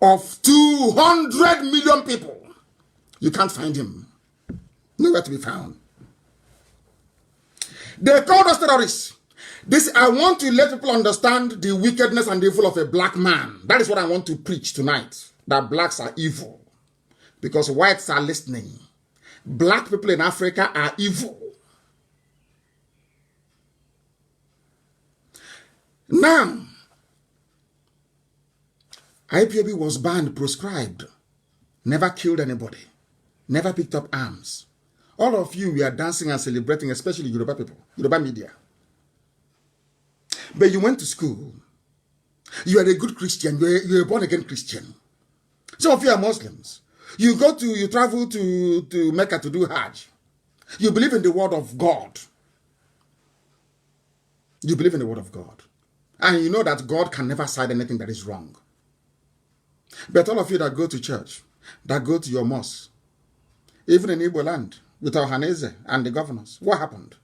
of 200 million people. You can't find him. Nowhere to be found. They called us terrorists. I want to let people understand the wickedness and the evil of a black man. That is what I want to preach tonight. That blacks are evil. Because whites are listening. Black people in Africa are evil. Now, IPOB was banned, proscribed. Never killed anybody. Never picked up arms. All of you were dancing and celebrating, especially Yoruba people, Yoruba media. But you went to school. You are a good Christian. You're a born-again Christian. Some of you are Muslims. You travel to Mecca to do Hajj. You believe in the word of God. You believe in the word of God. And you know that God can never side anything that is wrong. But all of you that go to church, that go to your mosque, even in Igbo land, with Ohaneze and the governors, what happened?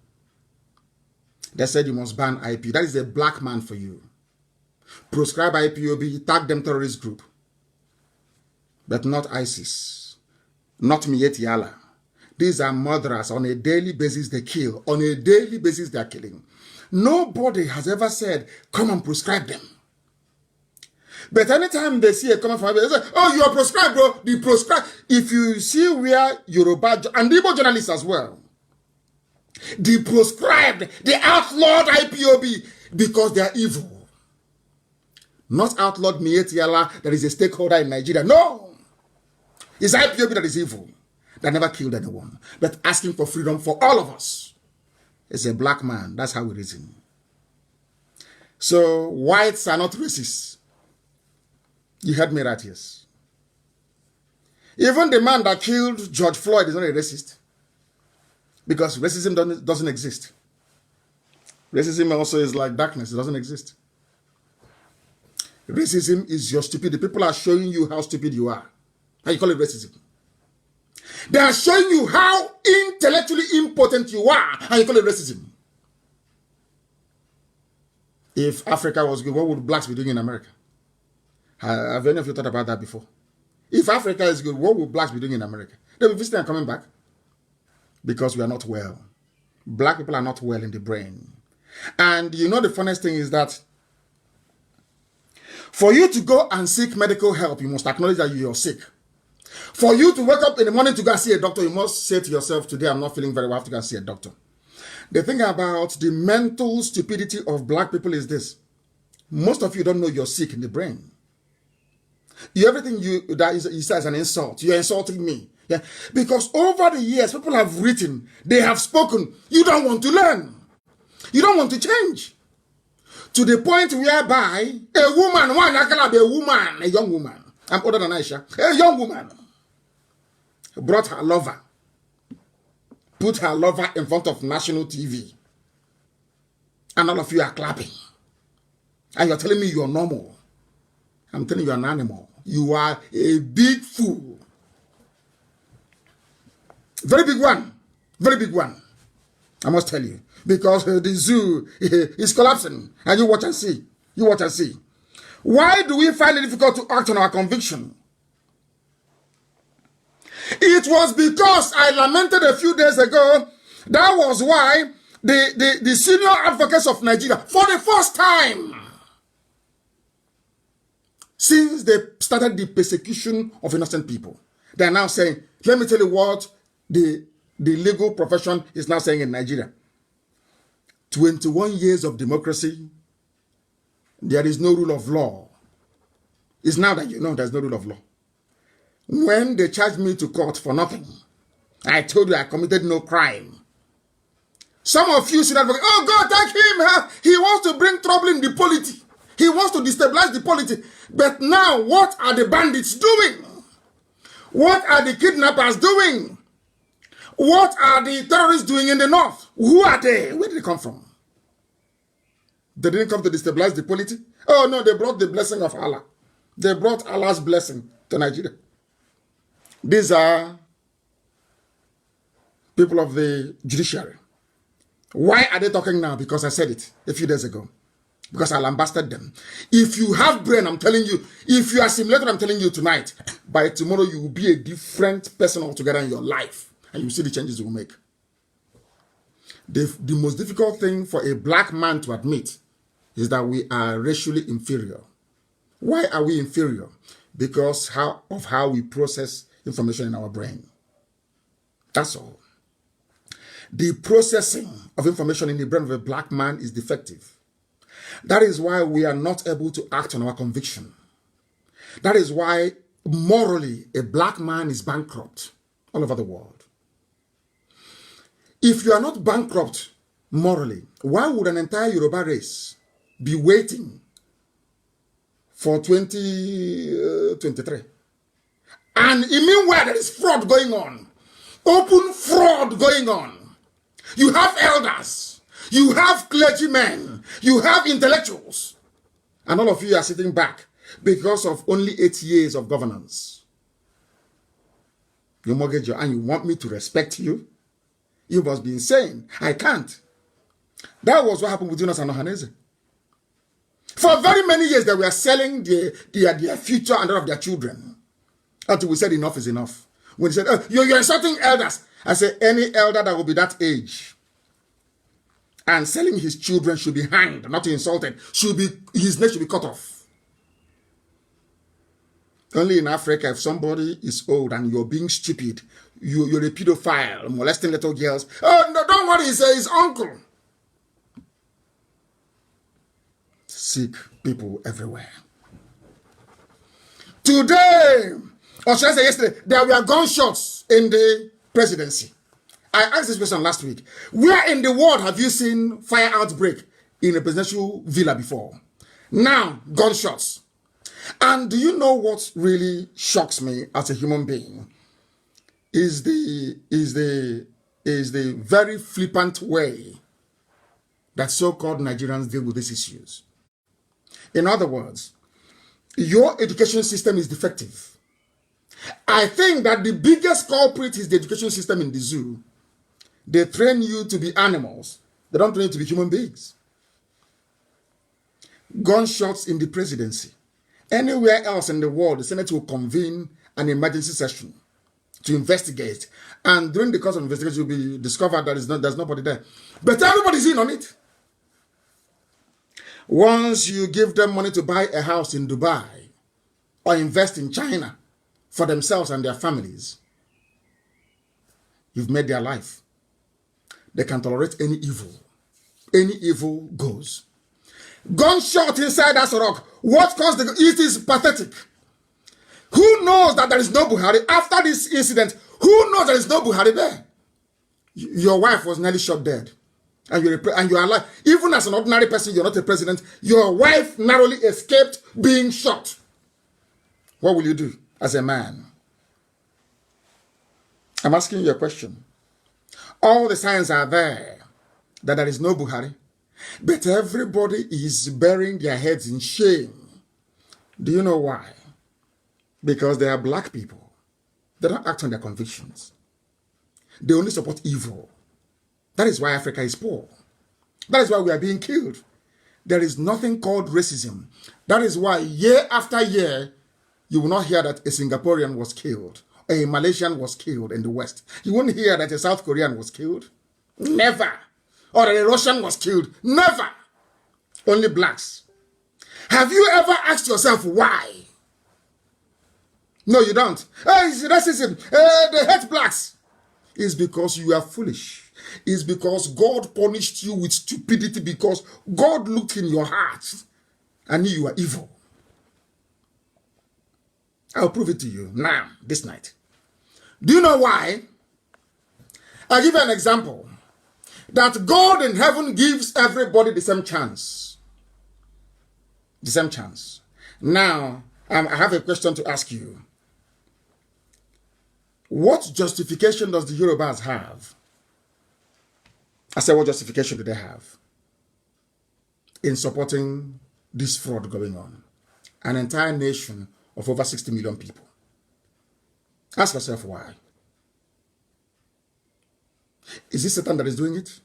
They said you must ban IP. That is a black man for you. Proscribe IPOB, tag them terrorist group. But not ISIS. not Mieti Allah. These are murderers. On a daily basis they kill. On a daily basis they are killing. Nobody has ever said, come and prescribe them. But anytime they see a comment from they say, oh, you are prescribed, bro. The prescribed. If you see where Yoruba and Igbo journalists as well, the proscribed, the outlawed IPOB because they are evil. Not outlawed Mieti Allah that is a stakeholder in Nigeria. No. It's IPOB that is evil. That never killed anyone. But asking for freedom for all of us. It's a black man. That's how we reason. So whites are not racist. You heard me right, yes. Even the man that killed George Floyd is not a racist. Because racism doesn't exist. Racism also is like darkness. It doesn't exist. Racism is your stupidity. People are showing you how stupid you are. How you call it racism. They are showing you how intellectually impotent you are. How you call it racism. If Africa was good, what would blacks be doing in America? Have any of you thought about that before? If Africa is good, what would blacks be doing in America? They'll be visiting and coming back. Because we are not well. Black people are not well in the brain. And you know the funniest thing is that for you to go and seek medical help, you must acknowledge that you are sick. For you to wake up in the morning to go and see a doctor, you must say to yourself, today I'm not feeling very well, I have to go and see a doctor. The thing about the mental stupidity of black people is this. Most of you don't know you're sick in the brain. Everything you say is an insult. You're insulting me. Yeah? Because over the years, people have written, they have spoken. You don't want to learn. You don't want to change. To the point whereby a woman, a young woman, I'm older than Aisha, a young woman brought her lover, put her lover in front of national TV. And all of you are clapping. And you're telling me you're normal. I'm telling you, you're an animal. You are a big fool. Very big one. Very big one. I must tell you. Because the zoo is collapsing. And you watch and see. You watch and see. Why do we find it difficult to act on our conviction? It was because I lamented a few days ago. That was why the senior advocates of Nigeria, for the first time, since they started the persecution of innocent people, they are now saying, let me tell you what the legal profession is now saying in Nigeria. 21 years of democracy, there is no rule of law. It's now that you know there's no rule of law. When they charged me to court for nothing, I told you I committed no crime. Some of you should have been, oh God, thank him. He wants to bring trouble in the polity. He wants to destabilize the polity. But now, what are the bandits doing? What are the kidnappers doing? What are the terrorists doing in the north? Who are they? Where did they come from? They didn't come to destabilize the polity. Oh no, they brought the blessing of Allah. They brought Allah's blessing to Nigeria. These are people of the judiciary. Why are they talking now? Because I said it a few days ago. Because I lambasted them. If you have brain, I'm telling you, if you are simulated, I'm telling you tonight, by tomorrow you will be a different person altogether in your life. And you see the changes you will make. The most difficult thing for a black man to admit is that we are racially inferior. Why are we inferior? Because of how we process information in our brain. That's all. The processing of information in the brain of a black man is defective. That is why we are not able to act on our conviction. That is why morally a black man is bankrupt all over the world. If you are not bankrupt morally, why would an entire Yoruba race be waiting for 2023? And meanwhile, there is fraud going on. Open fraud going on. You have elders. You have clergymen. You have intellectuals. And all of you are sitting back because of only 8 years of governance. You mortgage and you want me to respect you? You must be insane. I can't. That was what happened with Jonas and Ohaneze. For very many years, they were selling their future and that of their children. Until we said enough is enough. When he said, oh, you're insulting elders. I said, any elder that will be that age and selling his children should be hanged, not insulted. His neck should be cut off. Only in Africa, if somebody is old and you're being stupid, you're a pedophile, molesting little girls. Oh, no, don't worry, he's his uncle. Sick people everywhere. Today, or should I say yesterday, there were gunshots in the presidency. I asked this question last week. Where in the world have you seen fire outbreak in a presidential villa before? Now, gunshots. And do you know what really shocks me as a human being? Is the very flippant way that so-called Nigerians deal with these issues. In other words, your education system is defective. I think that the biggest culprit is the education system in the zoo. They train you to be animals. They don't train you to be human beings. Gunshots in the presidency. Anywhere else in the world, the Senate will convene an emergency session to investigate. And during the course of investigation, it will be discovered that there's nobody there. But everybody's in on it. Once you give them money to buy a house in Dubai or invest in China for themselves and their families, you've made their life. They can tolerate any evil. Any evil goes. Gunshot inside Aso Rock. What caused it is pathetic. Who knows that there is no Buhari? After this incident, who knows there is no Buhari there? Your wife was nearly shot dead. And you're alive. Even as an ordinary person, you're not a president. Your wife narrowly escaped being shot. What will you do as a man? I'm asking you a question. All the signs are there that there is no Buhari. But everybody is burying their heads in shame. Do you know why? Because they are black people. They don't act on their convictions. They only support evil. That is why Africa is poor. That is why we are being killed. There is nothing called racism. That is why year after year, you will not hear that a Singaporean was killed, or a Malaysian was killed in the West. You won't hear that a South Korean was killed. Never. Or that a Russian was killed. Never. Only blacks. Have you ever asked yourself why? No, you don't. It's racism. They hate blacks. It's because you are foolish. It's because God punished you with stupidity, because God looked in your heart and knew you were evil. I'll prove it to you now, this night. Do you know why? I'll give you an example. That God in heaven gives everybody the same chance. The same chance. Now, I have a question to ask you. What justification does the Yorubas have? I said, what justification do they have in supporting this fraud going on? An entire nation of over 60 million people. Ask yourself why. Is it Satan that is doing it?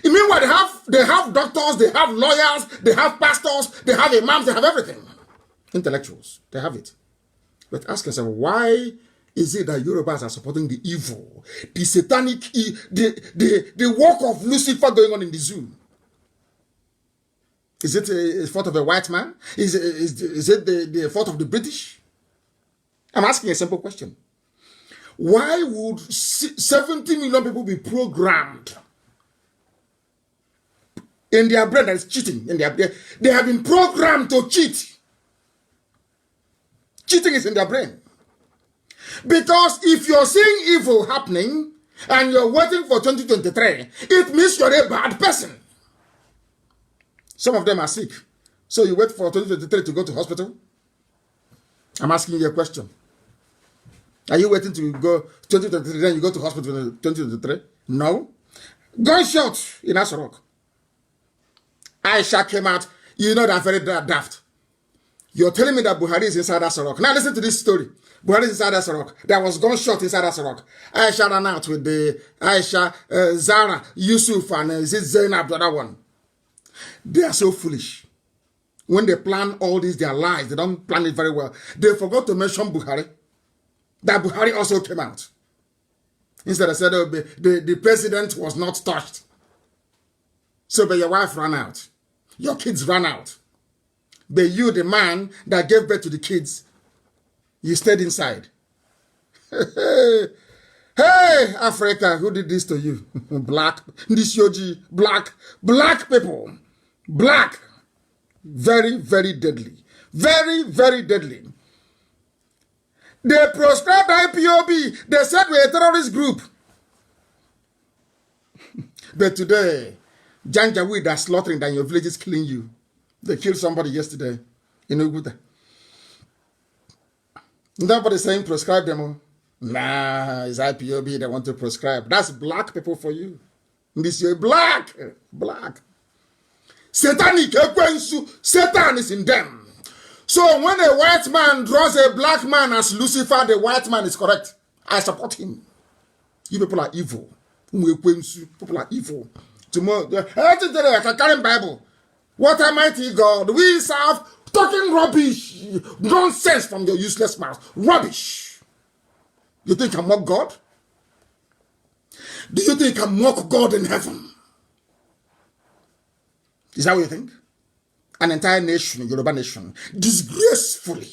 Meanwhile, they have doctors, they have lawyers, they have pastors, they have imams, they have everything. Intellectuals, they have it. But ask yourself, why is it that Yorubas are supporting the evil, the satanic, the work of Lucifer going on in the zoo? Is it a fault of a white man? Is it the fault of the British? I'm asking a simple question. Why would 70 million people be programmed in their brain that is cheating? They have been programmed to cheat. Cheating is in their brain. Because if you're seeing evil happening and you're waiting for 2023, it means you're a bad person. Some of them are sick. So you wait for 2023 to go to hospital? I'm asking you a question. Are you waiting to go 2023, then you go to hospital in 2023? No. Gunshot in Aso Rock. Aisha came out. You know that very daft. You're telling me that Buhari is inside Aso Rock. Now listen to this story. Buhari is inside Aso Rock. There was gunshot inside Aso Rock. Aisha ran out with the Aisha, Zara, Yusuf, and is it Zainab, the other one? They are so foolish. When they plan all this, their lies, they don't plan it very well. They forgot to mention Buhari. that Buhari also came out. Instead of said, oh, the president was not touched. So, but your wife ran out. Your kids ran out. But you, the man that gave birth to the kids, you stayed inside. Hey, Africa, who did this to you? Black, this Yoji, black people. Black. Very, very deadly. Very, very deadly. They proscribed IPOB. They said we're a terrorist group. But today, Janjaweed are slaughtering than your village is killing you. They killed somebody yesterday in Uguta. Nobody saying proscribe them. Nah, it's IPOB they want to proscribe. That's black people for you. This year, black. Satanic, Satan is in them. So when a white man draws a black man as Lucifer, the white man is correct. I support him. You people are evil. People are evil. Tomorrow, I can carry Bible. What Almighty God we serve, talking rubbish, nonsense from your useless mouth, rubbish. You think I mock God? Do you think I mock God in heaven? Is that what you think? An entire nation, Yoruba nation, disgracefully,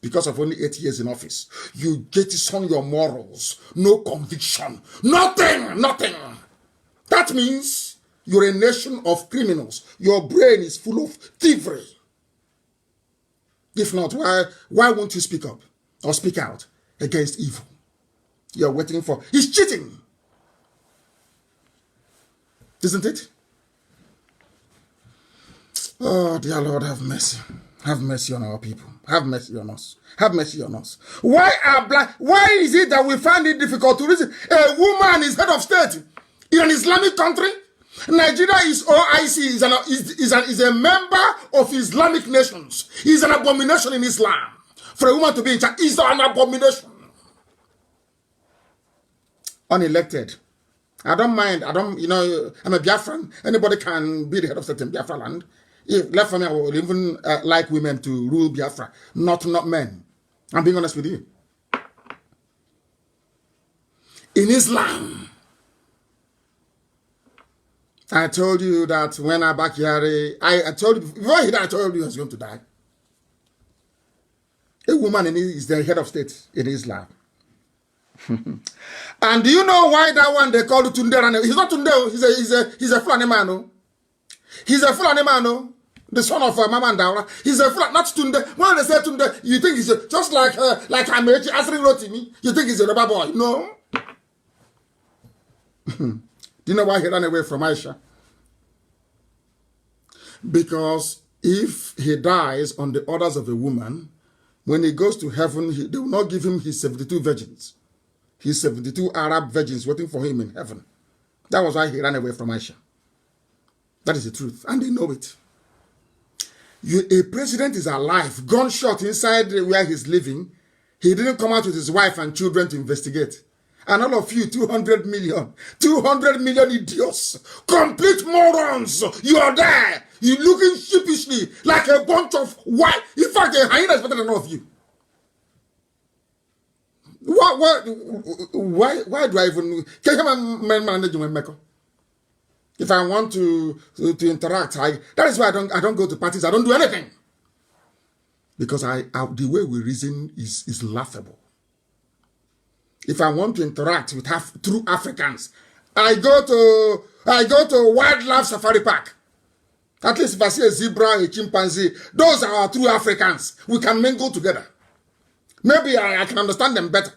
because of only 8 years in office, you jettison your morals, no conviction, nothing. That means you're a nation of criminals. Your brain is full of thievery. If not, why won't you speak up or speak out against evil? You're waiting for... He's cheating. Isn't it? Oh, dear Lord, have mercy. Have mercy on our people. Have mercy on us. Have mercy on us. Why is it that we find it difficult to reason? A woman is head of state in an Islamic country. Nigeria is OIC, is a member of Islamic nations. Is an abomination in Islam. For a woman to be in charge is an abomination. Unelected. I don't mind. I'm a Biafran. Anybody can be the head of state in Biafra land. If left for me, I would even like women to rule Biafra, not men. I'm being honest with you. In Islam, I told you that when Abakari, I told you, before he died, I told you he was going to die. A woman is the head of state in Islam. And do you know why that one they call Tunde? He's not Tunde, he's a Fulani man. No? He's a Fulani man, no? The son of Mama and Daura. He's a Fulani, not Tunde. When they say Tunde, you think he's just like Amechi Asri Rotimi. You think he's a rubber boy. No. Do you know why he ran away from Aisha? Because if he dies on the orders of a woman, when he goes to heaven, they will not give him his 72 virgins. His 72 Arab virgins waiting for him in heaven. That was why he ran away from Aisha. That is the truth. And they know it. A president is alive, gunshot inside where he's living. He didn't come out with his wife and children to investigate. And all of you, 200 million idiots, complete morons, you are there. You're looking sheepishly like a bunch of white. In fact, a hyena is better than all of you. Why do I even... If I want to interact, that is why I don't go to parties. I don't do anything. Because the way we reason is laughable. If I want to interact with true Africans, I go to wildlife safari park. At least if I see a zebra, a chimpanzee, those are our true Africans. We can mingle together. Maybe I can understand them better.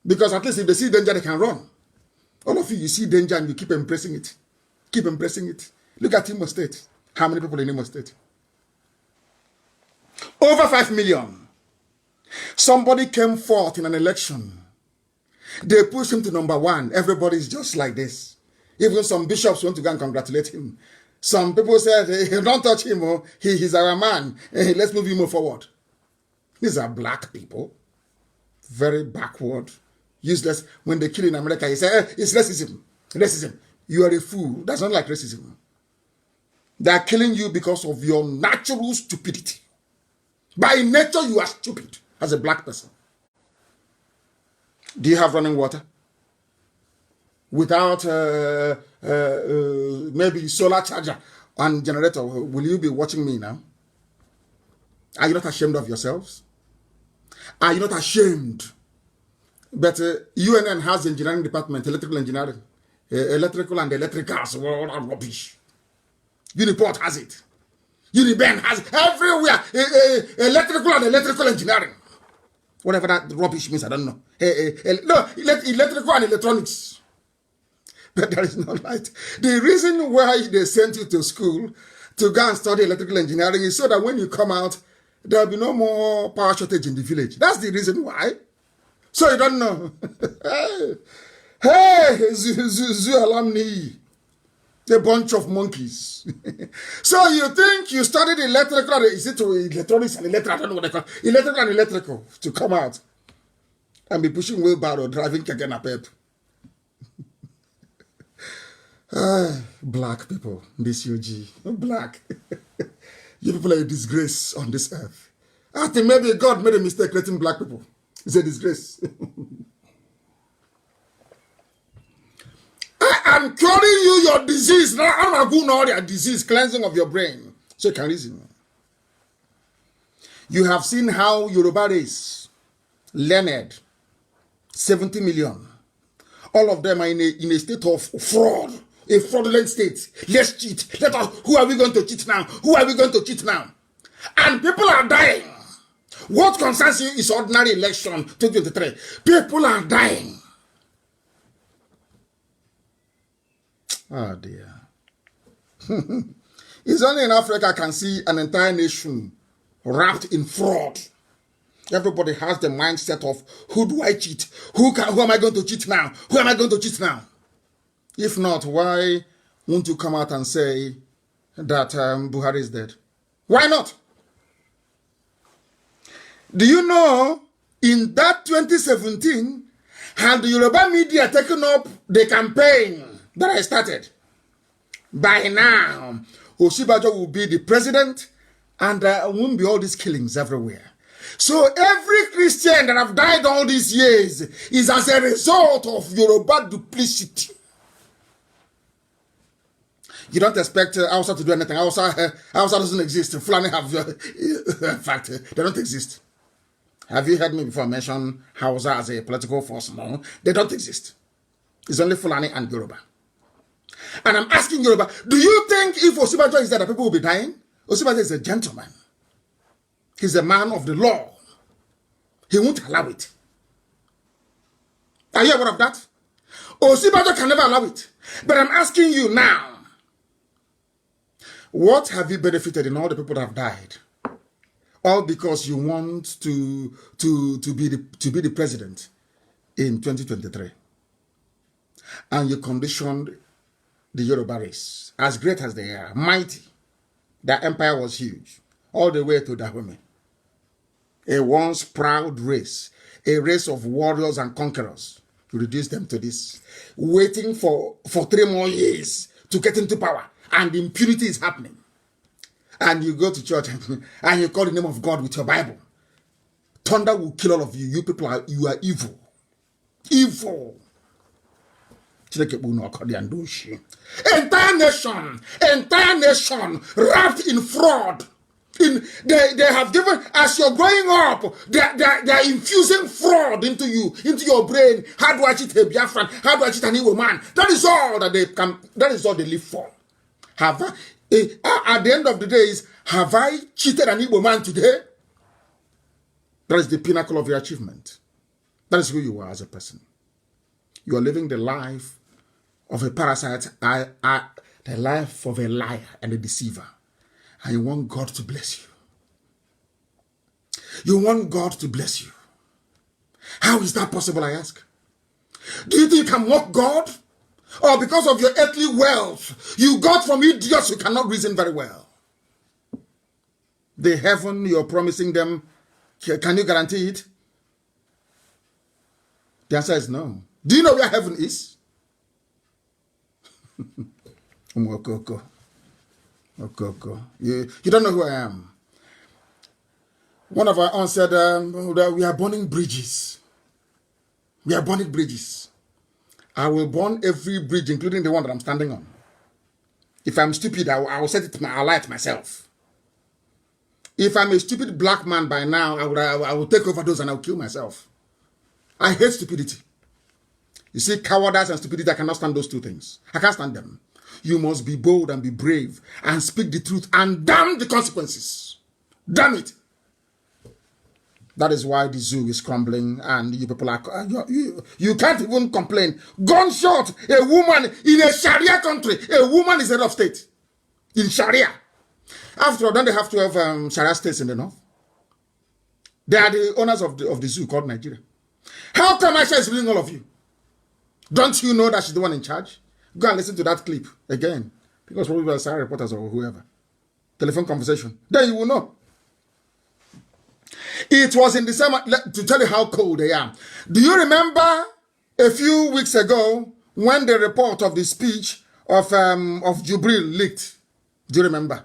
Because at least if they see danger, they can run. All of you see danger and you keep embracing it. Keep embracing it. Look at Imo State. How many people in Imo State? Over 5 million. Somebody came forth in an election. They pushed him to number 1. Everybody is just like this. Even some bishops want to go and congratulate him. Some people said, hey, don't touch him. Oh. He's our man. Hey, let's move him forward. These are black people. Very backward. Useless. When they kill in America, he said, hey, it's racism. Racism. You are a fool. That's not like racism. They are killing you because of your natural stupidity. By nature, you are stupid as a black person. Do you have running water? Without maybe solar charger and generator, will you be watching me now? Are you not ashamed of yourselves? Are you not ashamed? But UNN has engineering department, electrical engineering, electrical and electricals, all are rubbish. Uniport has it. Uniben has it. Everywhere. Electrical and electrical engineering. Whatever that rubbish means, I don't know. No, electrical and electronics. But there is no light. The reason why they sent you to school to go and study electrical engineering is so that when you come out, there will be no more power shortage in the village. That's the reason why. So you don't know. Hey, Zoo alumni. A bunch of monkeys. So you think you studied electrical, is it electronics and electrical, I don't know what they call it, electrical and electrical to come out and be pushing wheelbarrow, driving keke napep. Black people, this UG, black. You people are a disgrace on this earth. I think maybe God made a mistake creating black people. It's a disgrace. I'm curing you your disease. Now I'm going to all your disease, cleansing of your brain. So you can reason. You have seen how Yoruba race, learned, 70 million. All of them are in a state of fraud. A fraudulent state. Let's cheat. Who are we going to cheat now? Who are we going to cheat now? And people are dying. What concerns you is ordinary election 2023. People are dying. Oh dear. It's only in Africa I can see an entire nation wrapped in fraud. Everybody has the mindset of, who do I cheat? Who am I going to cheat now? Who am I going to cheat now? If not, why won't you come out and say that Buhari is dead? Why not? Do you know, in that 2017, had the Yoruba media taken up the campaign that I started? By now, Osinbajo will be the president and there won't be all these killings everywhere. So every Christian that have died all these years is as a result of Yoruba duplicity. You don't expect Hausa to do anything. Hausa doesn't exist. Fulani have, in fact, they don't exist. Have you heard me before mention Hausa as a political force? No, they don't exist. It's only Fulani and Yoruba. And I'm asking Yoruba, do you think if Osinbajo is there, that people will be dying? Osinbajo is a gentleman. He's a man of the law. He won't allow it. Are you aware of that? Osinbajo can never allow it. But I'm asking you now, what have you benefited in all the people that have died? All because you want to be the president in 2023. And you conditioned the Yoruba race, as great as they are, mighty. Their empire was huge, all the way to Dahomey. A once proud race, a race of warriors and conquerors. You reduce them to this, waiting for 3 more years to get into power, and impunity is happening. And you go to church and you call the name of God with your Bible. Thunder will kill all of you. You people are evil. Evil. Entire nation wrapped in fraud. They have given, as you're growing up, they are infusing fraud into you, into your brain. How do I cheat a Biafran? How do I cheat an Igbo man? That is all that they live for. At the end of the day have I cheated an Igbo man today? That is the pinnacle of your achievement. That is who you are as a person. You are living the life of a parasite, the life of a liar and a deceiver. And you want God to bless you. You want God to bless you. How is that possible, I ask? Do you think you can mock God? Or because of your earthly wealth, you got from idiots who cannot reason very well? The heaven you're promising them, can you guarantee it? The answer is no. Do you know where heaven is? Okoko. You don't know who I am. One of our aunts said that we are burning bridges. We are burning bridges. I will burn every bridge, including the one that I'm standing on. If I'm stupid, I will set it, I'll light myself. If I'm a stupid black man by now, I will take overdose and I'll kill myself. I hate stupidity. You see, cowardice and stupidity, I cannot stand those two things. I can't stand them. You must be bold and be brave and speak the truth and damn the consequences. Damn it. That is why the zoo is crumbling and you people are, you can't even complain. Gunshot, a woman in a Sharia country, a woman is head of state in Sharia. After all, don't they have 12 Sharia states in the north? They are the owners of the zoo called Nigeria. How come Aisha is leading all of you? Don't you know that she's the one in charge? Go and listen to that clip again. Because probably were Sharia reporters or whoever. Telephone conversation. Then you will know. It was in December, to tell you how cold they are. Do you remember a few weeks ago when the report of the speech of Jubril leaked? Do you remember?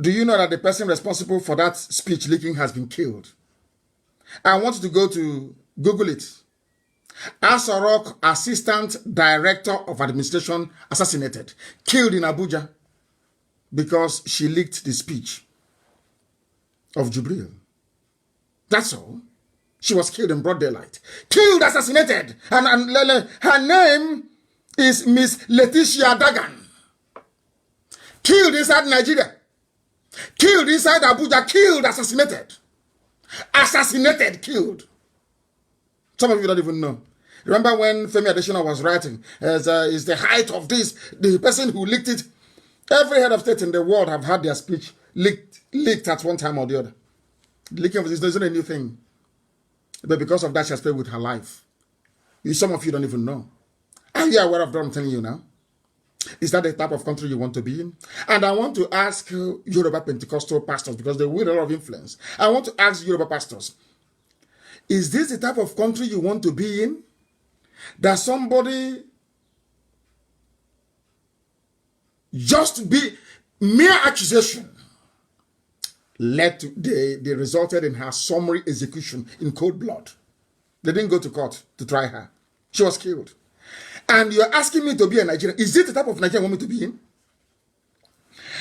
Do you know that the person responsible for that speech leaking has been killed? I want you to go to Google it. Asa Rock, Assistant Director of Administration, assassinated. Killed in Abuja because she leaked the speech of Jubril. That's all. She was killed in broad daylight. Killed, assassinated. And her name is Miss Letitia Dagan. Killed inside Nigeria. Killed inside Abuja. Killed, assassinated. Assassinated, killed. Some of you don't even know. Remember when Femi Adesina was writing, is the height of this, the person who leaked it. Every head of state in the world have had their speech leaked at one time or the other. Leaking of this isn't a new thing. But because of that, she has paid with her life. Some of you don't even know. Are you aware of what I'm telling you now? Is that the type of country you want to be in? And I want to ask Yoruba Pentecostal pastors, because they wield a lot of influence. I want to ask Yoruba pastors, is this the type of country you want to be in? That somebody just be mere accusation they resulted in her summary execution in cold blood. They didn't go to court to try her. She was killed. And you're asking me to be a Nigerian. Is it the type of Nigerian you want me to be in?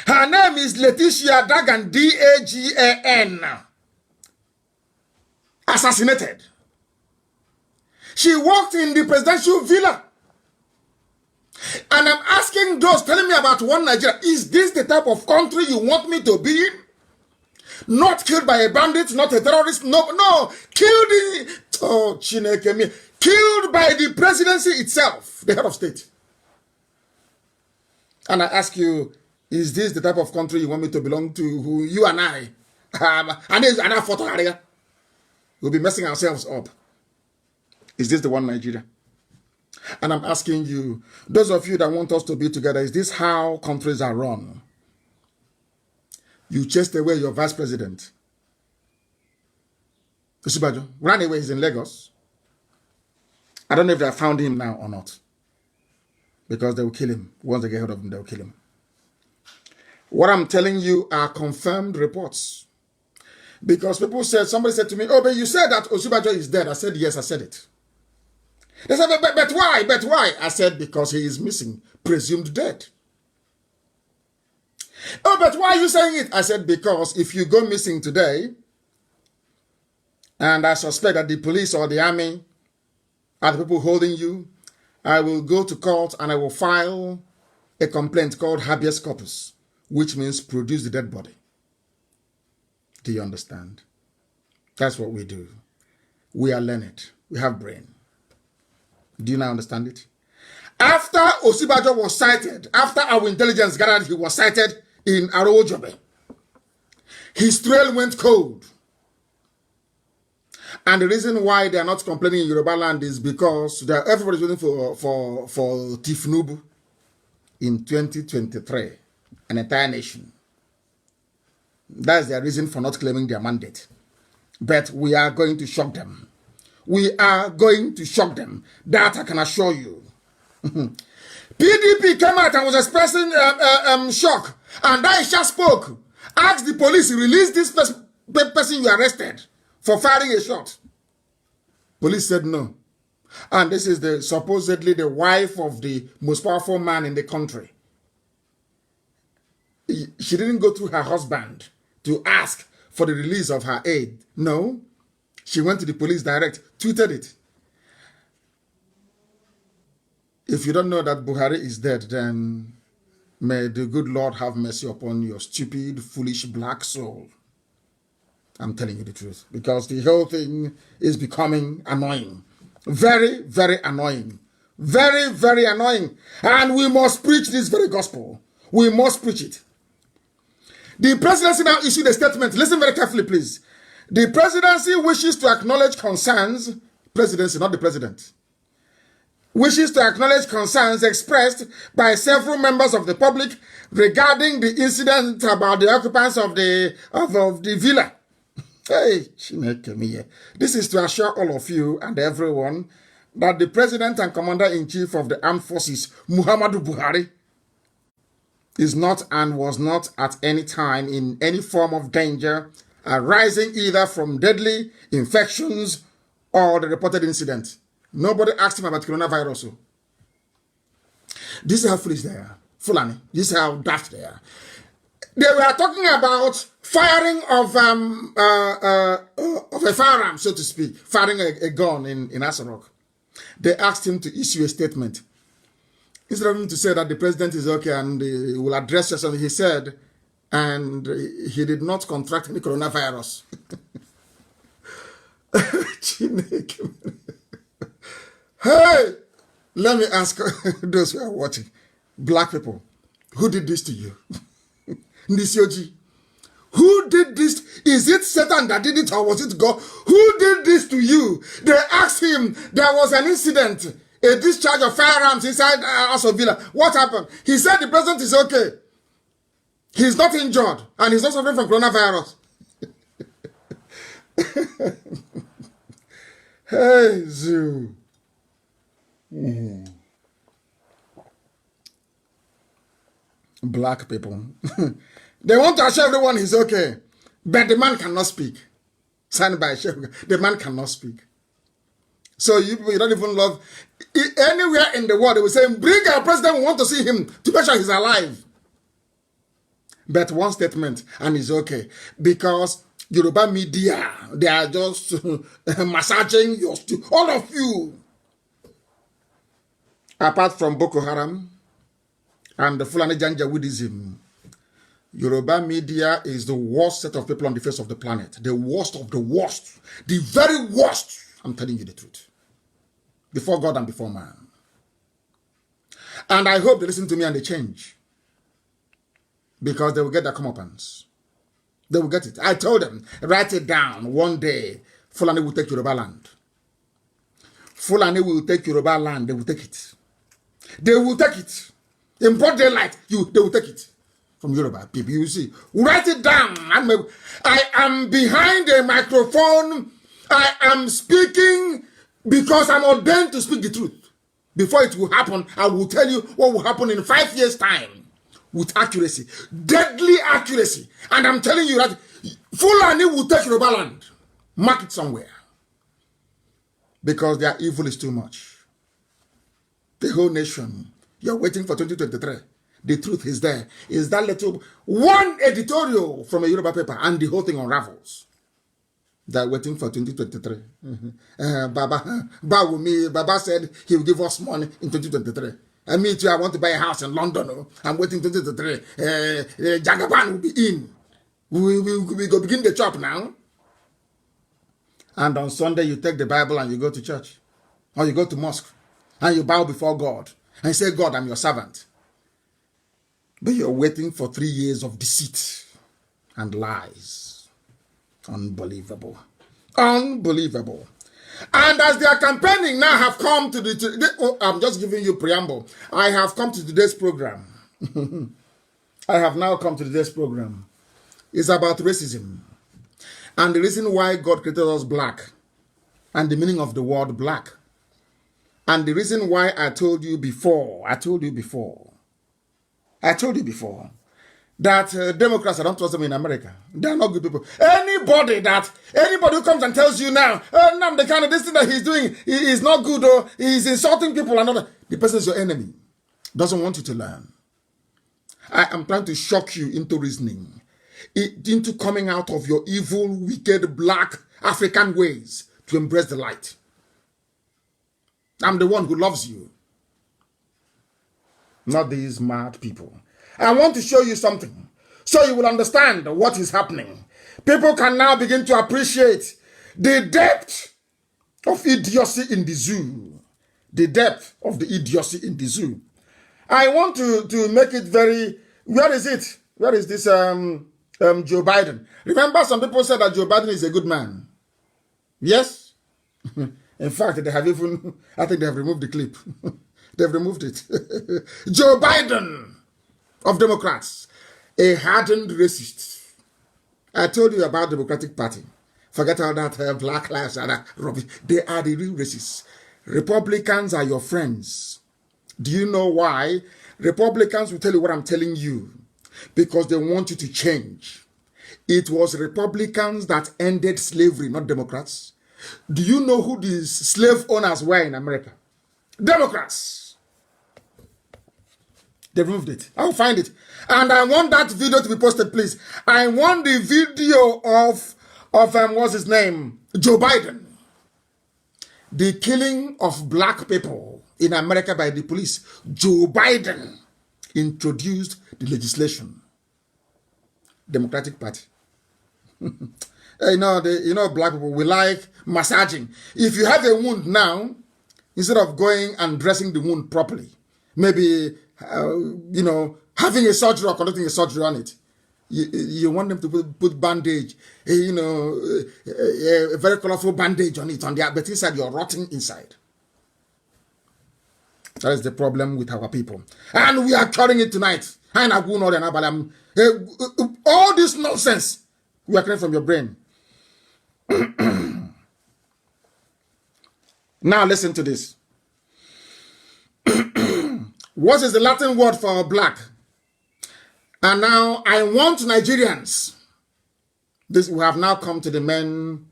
Her name is Letitia Dagan, D-A-G-A-N. Assassinated. She walked in the presidential villa. And I'm asking those telling me about one Nigeria, is this the type of country you want me to be in? Not killed by a bandit, not a terrorist, no, killed killed by the presidency itself, the head of state. And I ask you, is this the type of country you want me to belong to, who you and I, we'll be messing ourselves up? Is this the one Nigeria? And I'm asking you, those of you that want us to be together, is this how countries are run? You chased away your vice president. Osibajo ran away, he's in Lagos. I don't know if they have found him now or not. Because they will kill him. Once they get hold of him, they will kill him. What I'm telling you are confirmed reports. Because somebody said to me, oh, but you said that Osibajo is dead. I said, yes, I said it. They said, but why? But why? I said, because he is missing, presumed dead. Oh, but why are you saying it? I said, because if you go missing today, and I suspect that the police or the army are the people holding you, I will go to court and I will file a complaint called habeas corpus, which means produce the dead body. Do you understand? That's what we do. We are learned. We have brain. Do you now understand it? After Osibajo was sighted, after our intelligence gathered he was sighted in Arojobe, his trail went cold. And the reason why they are not complaining in Yoruba land is because everybody's waiting for Tifnubu in 2023, an entire nation. That's their reason for not claiming their mandate. But we are going to shock them. We are going to shock them. That I can assure you. PDP came out and was expressing shock. And Aisha spoke. Asked the police to release this person you arrested for firing a shot. Police said no. And this is supposedly the wife of the most powerful man in the country. She didn't go through her husband to ask for the release of her aid. No, she went to the police direct, tweeted it. If you don't know that Buhari is dead, then may the good Lord have mercy upon your stupid, foolish, black soul. I'm telling you the truth. Because the whole thing is becoming annoying. Very, very annoying. Very, very annoying. And we must preach this very gospel. We must preach it. The presidency now issued a statement. Listen very carefully, please. The presidency wishes to acknowledge concerns, presidency, not the president, wishes to acknowledge concerns expressed by several members of the public regarding the incident about the occupants of the villa. Hey, this is to assure all of you and everyone that the President and Commander-in-Chief of the Armed Forces, Muhammadu Buhari, is not and was not at any time in any form of danger arising either from deadly infections or the reported incident. Nobody asked him about coronavirus. This is how foolish they are. Fulani. This is how daft they are. They were talking about firing of a firearm, so to speak, firing a gun in Asarok. They asked him to issue a statement. Instead of him to say that the president is okay and he will address us, and he said, and he did not contract any coronavirus. Hey, let me ask those who are watching, black people, who did this to you? Nisioji, who did this? Is it Satan that did it, or was it God? Who did this to you? They asked him, there was an incident, a discharge of firearms inside Aso Villa. What happened? He said the president is okay. He's not injured, and he's not suffering from coronavirus. Hey, Zoo. Black people. They want to assure everyone he's okay, but the man cannot speak. Signed by Sheikh. The man cannot speak. So you people, you don't even love. Anywhere in the world, they will say, bring our president, we want to see him to make sure he's alive. But one statement, and he's okay. Because Yoruba media, they are just massaging all of you. Apart from Boko Haram and the Fulani Janjaweedism, Yoruba media is the worst set of people on the face of the planet. The worst of the worst. The very worst. I'm telling you the truth. Before God and before man. And I hope they listen to me and they change. Because they will get their comeuppance. They will get it. I told them, write it down. One day, Fulani will take Yoruba land. Fulani will take Yoruba land. They will take it. They will take it. In broad daylight, they will take it. From Yoruba people, you see. Write it down. I am behind a microphone. I am speaking because I'm ordained to speak the truth. Before it will happen, I will tell you what will happen in 5 years' time. With accuracy. Deadly accuracy. And I'm telling you that Fulani will take Yoruba land. Mark it somewhere. Because their evil is too much. The whole nation, you're waiting for 2023. The truth is there. Is that little one editorial from a Yoruba paper and the whole thing unravels. They're waiting for 2023. Baba said he will give us money in 2023. And me too, I want to buy a house in London. Oh. I'm waiting 2023. Jagaban will be in. We go begin the chop now. And on Sunday, you take the Bible and you go to church. Or you go to mosque. And you bow before God. And you say, God, I'm your servant. But you're waiting for 3 years of deceit and lies. Unbelievable. Unbelievable. And as they are campaigning now have come to I'm just giving you preamble. I have come to today's program. I have now come to today's program. It's about racism. And the reason why God created us black. And the meaning of the word black. And the reason why I told you before that Democrats, I don't trust them in America. They are not good people. Anybody who comes and tells you now, now the kind of this thing that he's doing is not good, or he's insulting people and all that, the person is your enemy. Doesn't want you to learn. I am trying to shock you into reasoning, into coming out of your evil, wicked, black African ways to embrace the light. I'm the one who loves you, not these mad people. I want to show you something so you will understand what is happening. People can now begin to appreciate the depth of idiocy in the zoo. The depth of the idiocy in the zoo. I want to make it very... Where is it? Where is this Joe Biden? Remember, some people said that Joe Biden is a good man. Yes? In fact, they have even... I think they have removed the clip. They've removed it. Joe Biden of Democrats, a hardened racist. I told you about the Democratic Party. Forget all that black lives and that rubbish. They are the real racists. Republicans are your friends. Do you know why? Republicans will tell you what I'm telling you. Because they want you to change. It was Republicans that ended slavery, not Democrats. Do you know who the slave owners were in America? Democrats. They removed it. I'll find it. And I want that video to be posted, please. I want the video of what's his name? Joe Biden. The killing of black people in America by the police. Joe Biden introduced the legislation. Democratic Party. You know, black people, we like massaging. If you have a wound now, instead of going and dressing the wound properly, maybe... having a surgery or conducting a surgery on it, you want them to put bandage, a very colorful bandage on it, but inside you're rotting inside. That is the problem with our people. And we are curing it tonight. All this nonsense, we are clearing from your brain. Now listen to this. What is the Latin word for black? And now I want Nigerians. We have now come to the main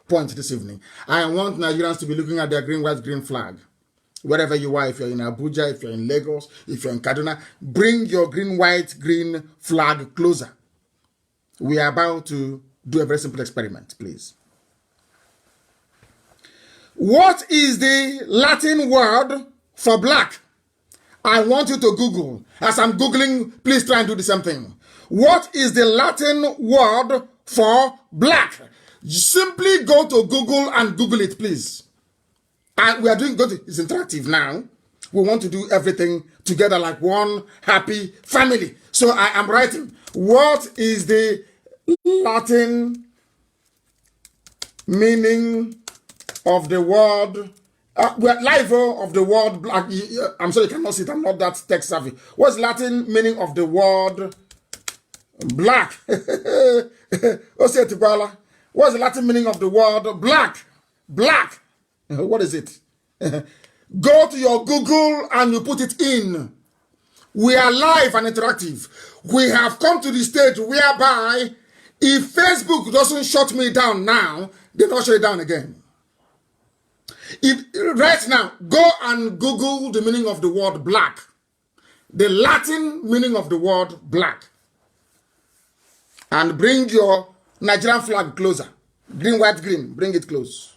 point this evening. I want Nigerians to be looking at their green, white, green flag. Wherever you are, if you're in Abuja, if you're in Lagos, if you're in Kaduna, bring your green, white, green flag closer. We are about to do a very simple experiment, please. What is the Latin word for black? I want you to Google. As I'm Googling, please try and do the same thing. What is the Latin word for black? Simply go to Google and Google it, please. And we are doing good. It's interactive now. We want to do everything together like one happy family. So I am writing. What is the Latin meaning of the word? We're live of the word black. I'm sorry you cannot see it. I'm not that tech savvy. What's Latin meaning of the word black? What's the Latin meaning of the word black? Black. What is it? Go to your Google and you put it in. We are live and interactive. We have come to the stage whereby if Facebook doesn't shut me down now, they don't shut it down again. Right now, go and Google the meaning of the word black. The Latin meaning of the word black. And bring your Nigerian flag closer. Green, white, green. Bring it close.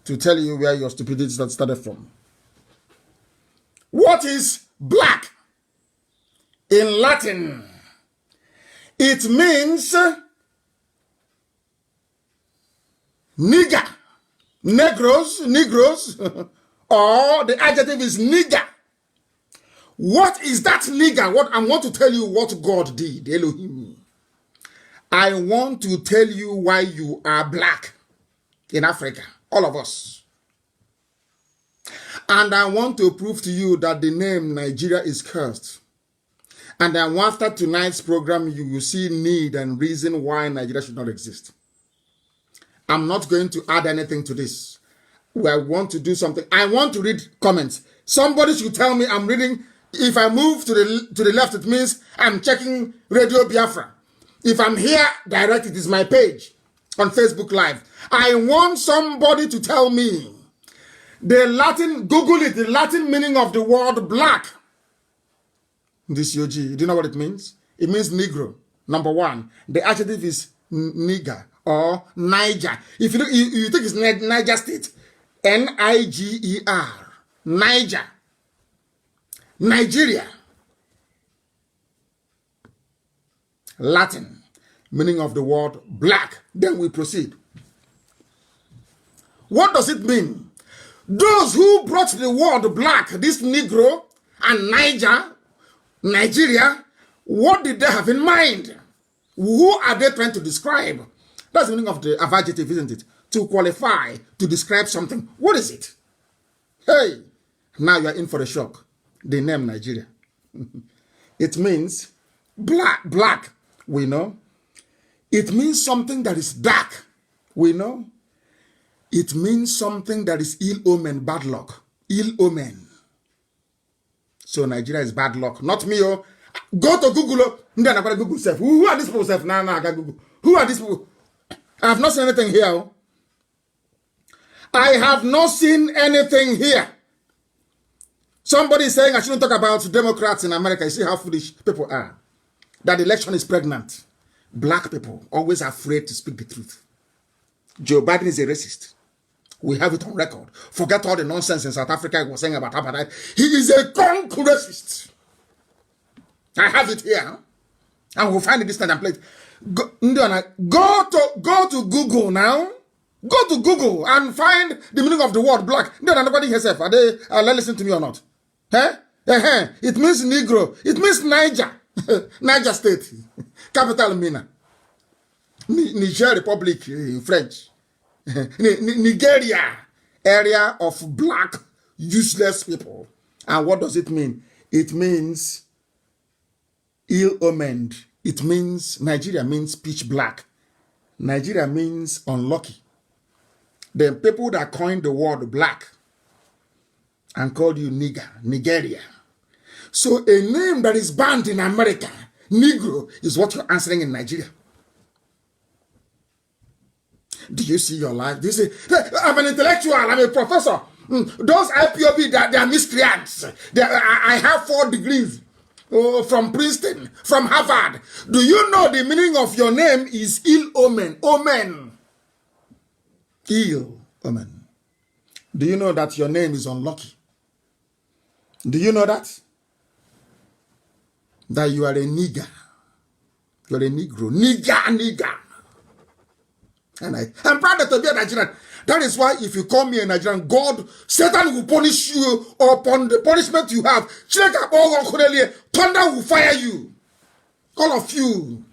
To tell you where your stupidity started from. What is black? In Latin, it means nigger. Negroes, or the adjective is nigger. What is that nigger? What I want to tell you what God did, Elohim. I want to tell you why you are black in Africa, all of us. And I want to prove to you that the name Nigeria is cursed. And then after tonight's program, you will see need and reason why Nigeria should not exist. I'm not going to add anything to this. I want to do something. I want to read comments. Somebody should tell me I'm reading If I move to the left, it means I'm checking Radio Biafra. If I'm here, direct, it is my page on Facebook Live. I want somebody to tell me the Latin, Google it, the Latin meaning of the word black. This UG, do you know what it means? It means Negro, number one. The adjective is nigger or Niger. If you look, you think it's Niger State, Niger, Niger, Nigeria. Latin, meaning of the word black. Then we proceed. What does it mean? Those who brought the word black, this Negro and Nigeria, what did they have in mind? Who are they trying to describe? That's the meaning of the adjective, isn't it? To qualify, to describe something. What is it? Hey, now you are in for a shock. The name Nigeria. It means black, we know. It means something that is dark, we know. It means something that is ill omen, bad luck, ill omen. So Nigeria is bad luck, not me. Oh, go to Google. Then I gotta Google self. Who are these people? Self? Nah, I gotta Google. Who are these people? I have not seen anything here. Oh. I have not seen anything here. Somebody is saying I shouldn't talk about Democrats in America. You see how foolish people are. That the election is pregnant. Black people always afraid to speak the truth. Joe Biden is a racist. We have it on record. Forget all the nonsense in South Africa he was saying about apartheid. He is a conk racist. I have it here. And we'll find it this time and play it. Go to Google now. Go to Google and find the meaning of the word black. No, nobody herself. Are they listen to me or not? It means Negro. It means Niger. Niger State. Capital Mina. Niger Republic in French. Nigeria. Area of black, useless people. And what does it mean? It means ill-omened. It means, Nigeria means pitch black. Nigeria means unlucky. The people that coined the word black and called you nigger, Nigeria. So a name that is banned in America, Negro, is what you're answering in Nigeria. Do you see your life? Do you see, I'm an intellectual, I'm a professor. Those IPOB, they are miscreants. I have 4 degrees from Princeton, from Harvard. Do you know the meaning of your name is ill omen? Omen. Ill omen. Do you know that your name is unlucky? Do you know that? That you are a nigger. You're a Negro. Nigger. And I'm proud to be a Nigerian. That is why if you call me a Nigerian, God, Satan will punish you upon the punishment you have. Thunder will fire you. All of you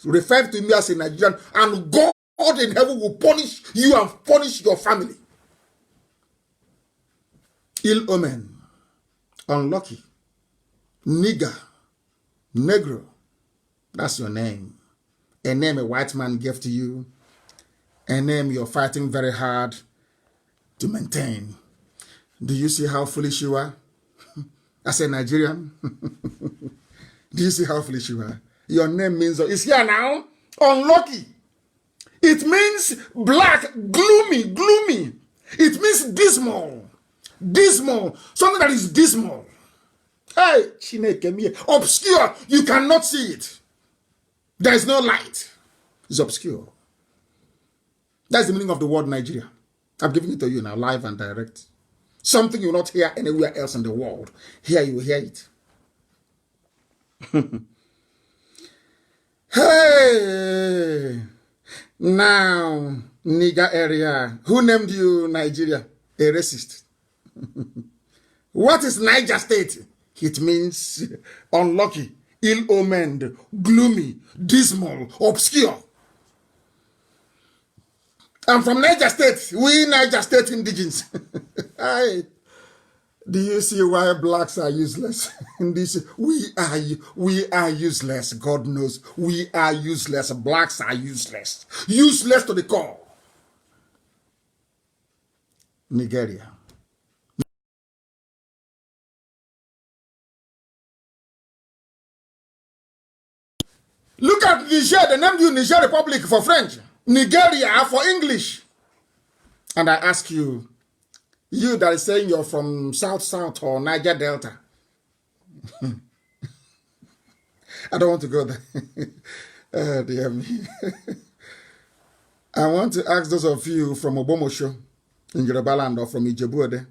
refer to me as a Nigerian, and God in heaven will punish you and punish your family. Ill omen, unlucky, nigger, negro. That's your name. A name a white man gave to you. A name you're fighting very hard to maintain. Do you see how foolish you are? As a Nigerian? Do you see how foolish you are? Your name means, it's here now, unlucky. It means black, gloomy. It means dismal. Something that is dismal. Hey, Chineke, obscure. You cannot see it. There is no light. It's obscure. That's the meaning of the word Nigeria. I'm giving it to you now, live and direct. Something you will not hear anywhere else in the world. Here you will hear it. Hey! Now, nigger area. Who named you Nigeria? A racist. What is Niger State? It means unlucky, ill-omened, gloomy, dismal, obscure. I'm from Niger State. We Niger State indigens. Do you see why blacks are useless? In this, we are useless. God knows we are useless. Blacks are useless. Useless to the core. Nigeria. Look at Niger. They named you Niger Republic for French, Nigeria for English. And I ask you, you that is saying you're from South or Niger Delta. I don't want to go there. Oh, dear me. I want to ask those of you from Obomosho in Yoruba land or from Ijebu-Ode.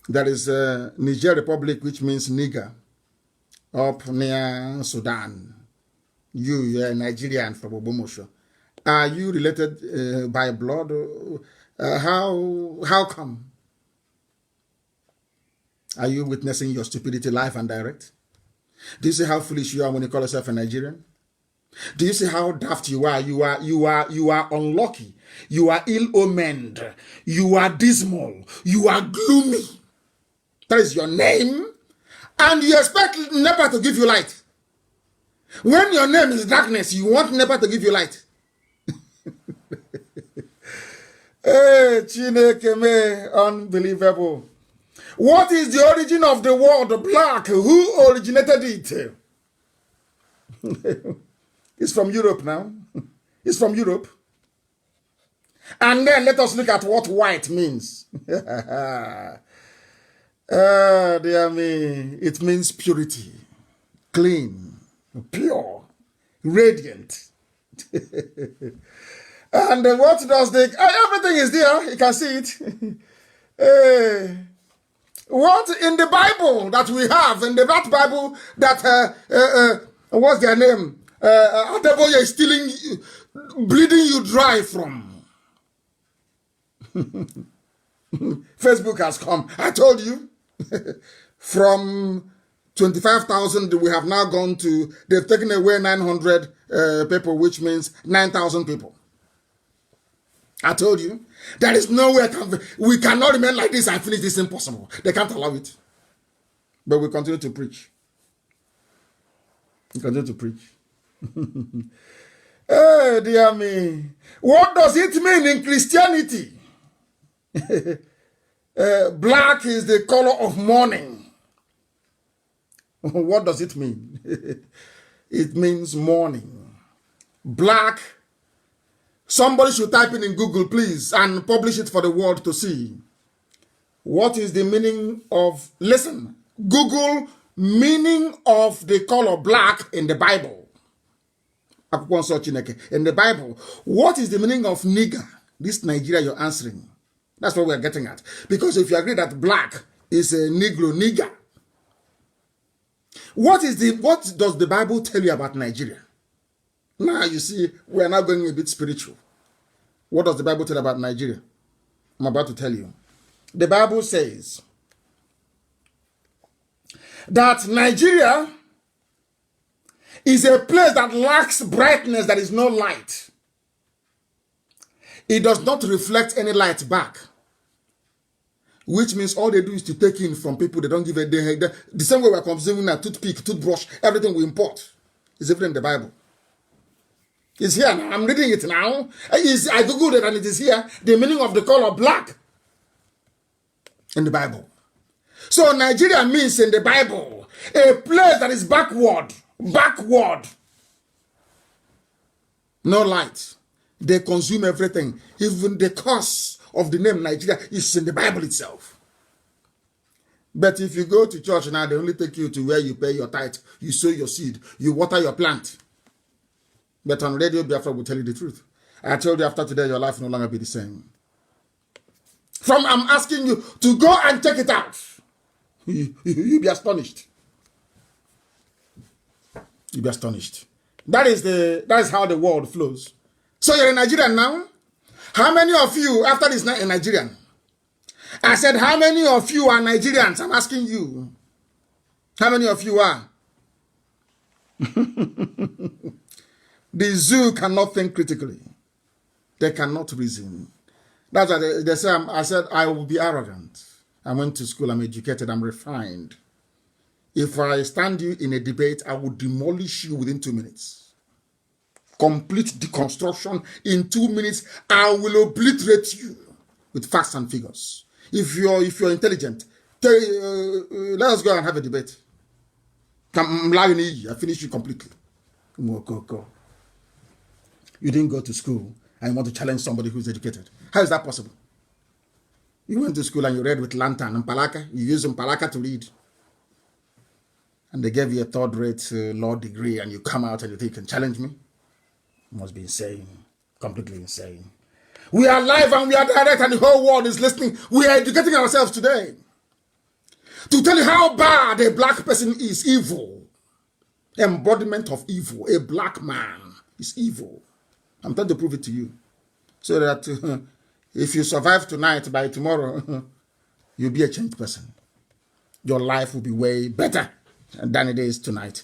That is Niger Republic, which means nigger, up near Sudan. You're Nigerian from Obomosho. Are you related by blood? How come? Are you witnessing your stupidity live and direct? Do you see how foolish you are when you call yourself a Nigerian? Do you see how daft you are? You are unlucky. You are ill-omened. You are dismal. You are gloomy. That is your name. And you expect NEPA to give you light. When your name is darkness, you want NEPA to give you light. Hey, Chineke me, unbelievable. What is the origin of the word black? Who originated it? It's from Europe now. It's from Europe. And then let us look at what white means. Dear me, it means purity, clean, pure, radiant. And what does the... everything is there. You can see it. What in the Bible that we have, in that Bible that, what's their name? Adeboye is stealing, bleeding you dry from. Facebook has come. I told you. From 25,000, we have now gone to, they've taken away 900 people, which means 9,000 people. I told you. There is no way we cannot remain like this and finish this. Impossible. They can't allow it. But we continue to preach. We continue to preach. Oh, dear me. What does it mean in Christianity? Black is the color of mourning. What does it mean? It means mourning. Black. Somebody should type in Google, please, and publish it for the world to see. What is the meaning of, listen, Google meaning of the color black in the Bible. In the Bible, what is the meaning of nigger? This Nigeria you're answering. That's what we're getting at. Because if you agree that black is a Negro, nigger, what does the Bible tell you about Nigeria? Now you see, we are now going a bit spiritual. What does the Bible tell about Nigeria? I'm about to tell you. The Bible says that Nigeria is a place that lacks brightness, there is no light. It does not reflect any light back. Which means all they do is to take in from people. They don't give a damn. The same way we're consuming a toothpick, toothbrush, everything we import is even in the Bible. It's here now. I'm reading it now. I googled it and it is here. The meaning of the color black in the Bible. So Nigeria means in the Bible a place that is backward. No light. They consume everything. Even the cause of the name Nigeria is in the Bible itself. But if you go to church now, they only take you to where you pay your tithe, you sow your seed, you water your plant. But on Radio Biafra will tell you the truth. I told you after today, your life will no longer be the same. I'm asking you to go and check it out. You'll be astonished. You'll be astonished. That is how the world flows. So you're a Nigerian now? How many of you, after this night, are Nigerian? I said, how many of you are Nigerians? I'm asking you. How many of you are? The zoo cannot think critically. They cannot reason. That's why they say, I said, I will be arrogant. I went to school, I'm educated, I'm refined. If I stand you in a debate, I will demolish you within 2 minutes. Complete deconstruction in 2 minutes. I will obliterate you with facts and figures. If you're intelligent, let us go and have a debate. I finish you completely. Mokoko. You didn't go to school and you want to challenge somebody who's educated. How is that possible? You went to school and you read with lantern and palaka. You used palaka to read. And they gave you a third-rate law degree and you come out and you think you can challenge me? You must be insane. Completely insane. We are live and we are direct and the whole world is listening. We are educating ourselves today to tell you how bad a black person is. Evil. Embodiment of evil. A black man is evil. I'm trying to prove it to you. So that if you survive tonight, by tomorrow, you'll be a changed person. Your life will be way better than it is tonight.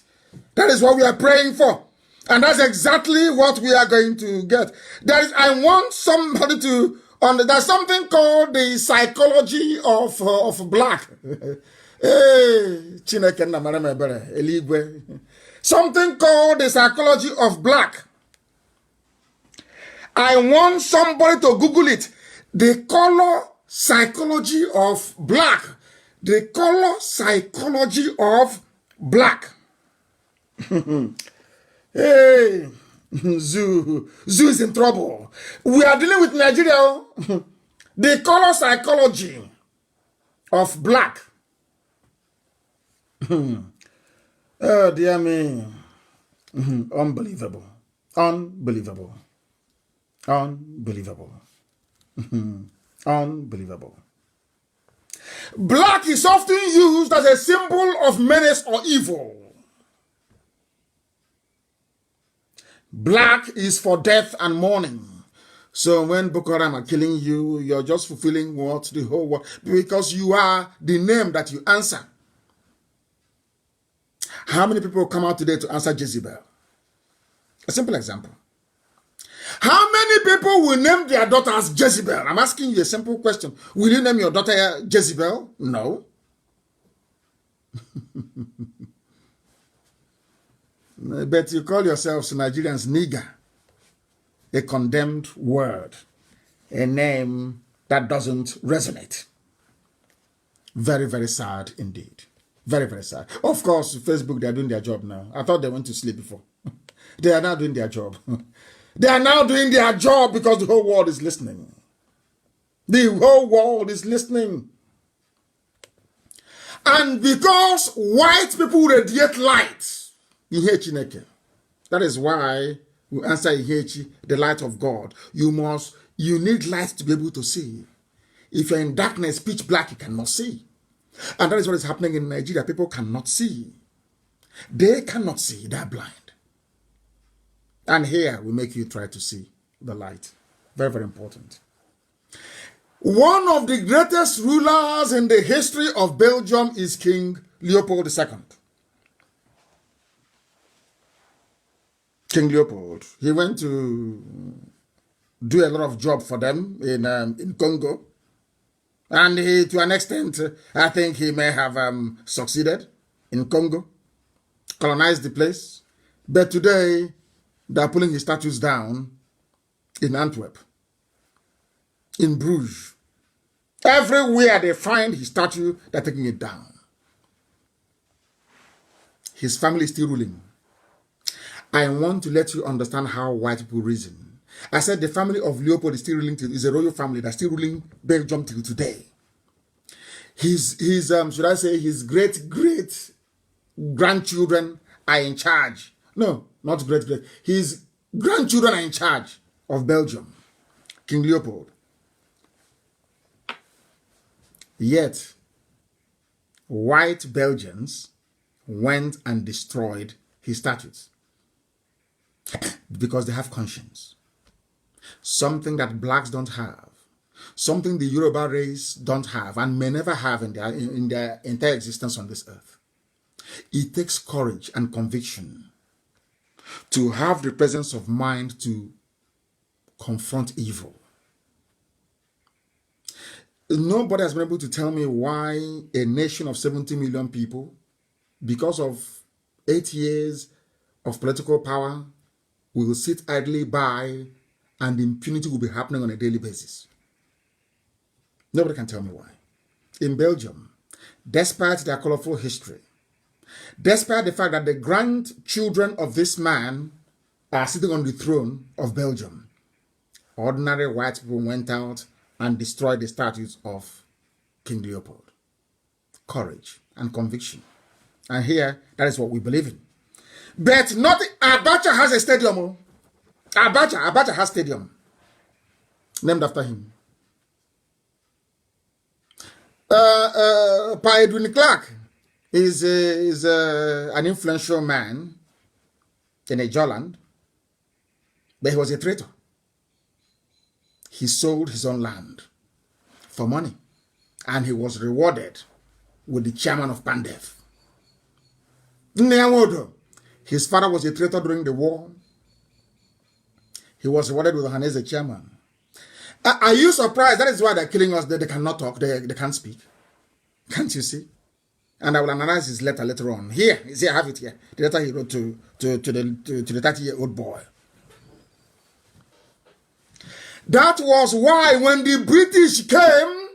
That is what we are praying for. And that's exactly what we are going to get. I want somebody to, there's something called the psychology of black. Something called the psychology of black. I want somebody to Google it. The color psychology of black. The color psychology of black. Hey, Zoo is in trouble. We are dealing with Nigeria. The color psychology of black. Oh, dear me. Unbelievable. Unbelievable. Unbelievable. Unbelievable. Black is often used as a symbol of menace or evil. Black is for death and mourning. So when Boko Haram are killing you, you're just fulfilling what the whole world, because you are the name that you answer. How many people come out today to answer Jezebel? A simple example. How many people will name their daughter as Jezebel? I'm asking you a simple question. Will you name your daughter Jezebel? No. But you call yourselves Nigerians nigger. A condemned word. A name that doesn't resonate. Very, very sad indeed. Very, very sad. Of course, Facebook, they are doing their job now. I thought they went to sleep before. They are now doing their job. They are now doing their job because the whole world is listening. The whole world is listening. And because white people radiate light, that is why we answer Ihechi, the light of God. You need light to be able to see. If you're in darkness, pitch black, you cannot see. And that is what is happening in Nigeria. People cannot see. They cannot see. They're blind. And here we make you try to see the light. Very, very important. One of the greatest rulers in the history of Belgium is King Leopold II. King Leopold. He went to do a lot of job for them in Congo. And to an extent, I think he may have succeeded in Congo, colonized the place. But today, they're pulling his statues down in Antwerp, in Bruges. Everywhere they find his statue, they're taking it down. His family is still ruling. I want to let you understand how white people reason. I said the family of Leopold is still ruling, is a royal family that's still ruling Belgium till today. Should I say, his great grandchildren are in charge. No, not great. His grandchildren are in charge of Belgium. King Leopold. Yet, white Belgians went and destroyed his statues because they have conscience. Something that blacks don't have. Something the Yoruba race don't have and may never have in their entire existence on this earth. It takes courage and conviction to have the presence of mind to confront evil. Nobody has been able to tell me why a nation of 70 million people, because of 8 years of political power, will sit idly by and impunity will be happening on a daily basis. Nobody can tell me why. In Belgium, despite their colorful history, Despite the fact that the grandchildren of this man are sitting on the throne of Belgium, ordinary white people went out and destroyed the statues of King Leopold. Courage and conviction. And here, that is what we believe in. But not Abacha has a stadium. Oh. Abacha has stadium named after him. Pa Edwin Clark is an influential man in Ijoland, but he was a traitor. He sold his own land for money, and he was rewarded with the chairman of Pandef. His father was a traitor during the war. He was rewarded with Hanese chairman. Are you surprised? That is why they're killing us. They cannot talk. They can't speak. Can't you see? And I will analyze his letter later on. Here, you see, I have it here. The letter he wrote to the 30-year-old boy. That was why when the British came,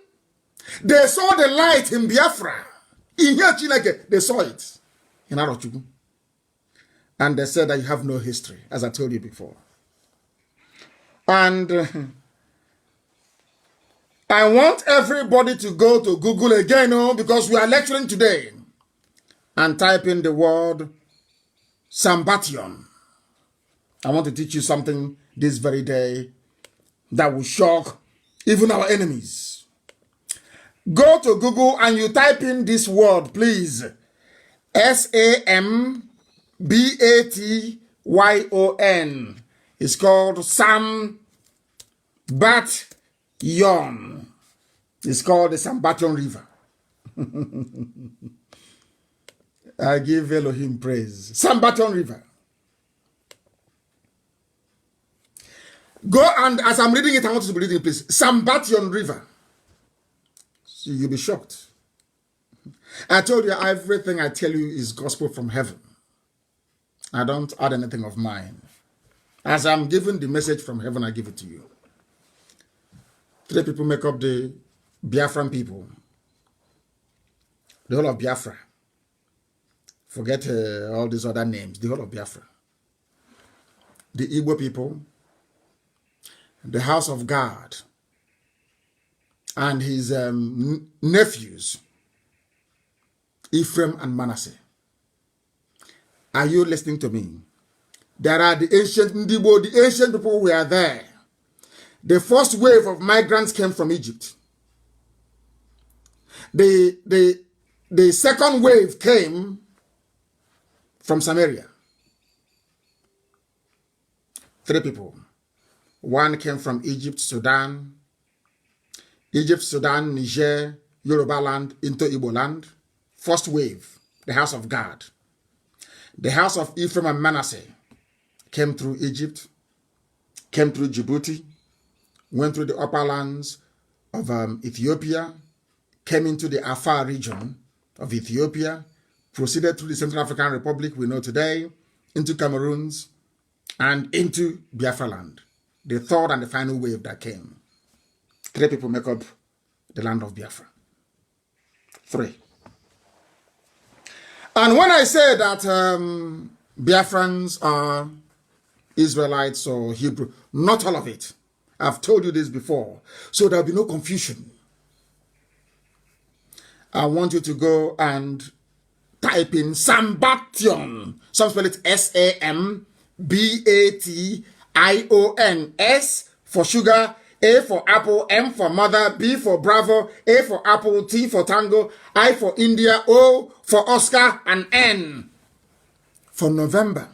they saw the light in Biafra. In Chineke, they saw it in Arochukwu. And they said that you have no history, as I told you before. And I want everybody to go to Google again, because we are lecturing today, and type in the word Sambation. I want to teach you something this very day that will shock even our enemies. Go to Google and you type in this word, please. Sambation. It's called Sambation. It's called the Sambation River. I give Elohim praise. Sambation River. Go, and as I'm reading it, I want you to be reading it, please. Sambation River. So you'll be shocked. I told you everything I tell you is gospel from heaven. I don't add anything of mine. As I'm giving the message from heaven, I give it to you. 3 people make up the Biafran people. The whole of Biafra. Forget all these other names. The whole of Biafra. The Igbo people. The house of God. And his nephews. Ephraim and Manasseh. Are you listening to me? There are the ancient Ndibo, the ancient people were there. The first wave of migrants came from Egypt. The second wave came from Samaria. 3 people. One came from Egypt, Sudan, Niger, Yoruba land into Igbo land. First wave, the house of God. The house of Ephraim and Manasseh came through Egypt, came through Djibouti, went through the upper lands of Ethiopia, came into the Afar region of Ethiopia, proceeded through the Central African Republic we know today, into Cameroons, and into Biafra land. The third and the final wave that came. 3 people make up the land of Biafra. 3. And when I say that Biafrans are Israelites or Hebrew, not all of it. I've told you this before, so there'll be no confusion. I want you to go and type in Sambation. Some spell it Sambation. S for sugar, A for apple, M for mother, B for Bravo, A for apple, T for tango, I for India, O for Oscar, and N for November.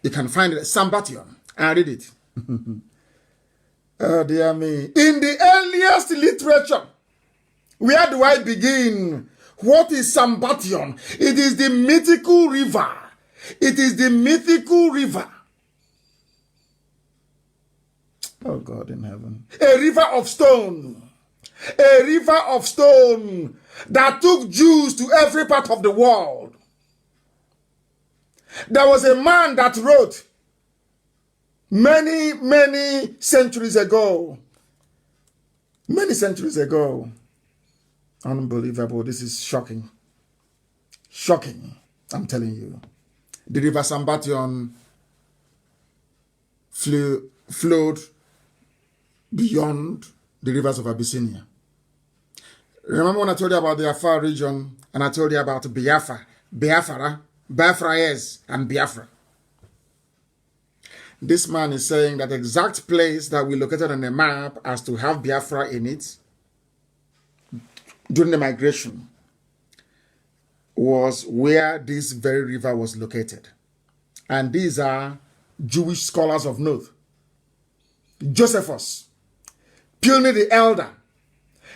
You can find it at Sambation. I read it. Oh dear me. In the earliest literature, where do I begin? What is Sambation? It is the mythical river. It is the mythical river. Oh God in heaven. A river of stone. A river of stone that took Jews to every part of the world. There was a man that wrote many centuries ago. Many centuries ago. Unbelievable. This is shocking. Shocking, I'm telling you. The river Sambation flowed beyond the rivers of Abyssinia. Remember when I told you about the Afar region and I told you about Biafra, yes, and Biafra. This man is saying that the exact place that we located on the map as to have Biafra in it during the migration was where this very river was located. And these are Jewish scholars of note. Josephus, Pliny the Elder.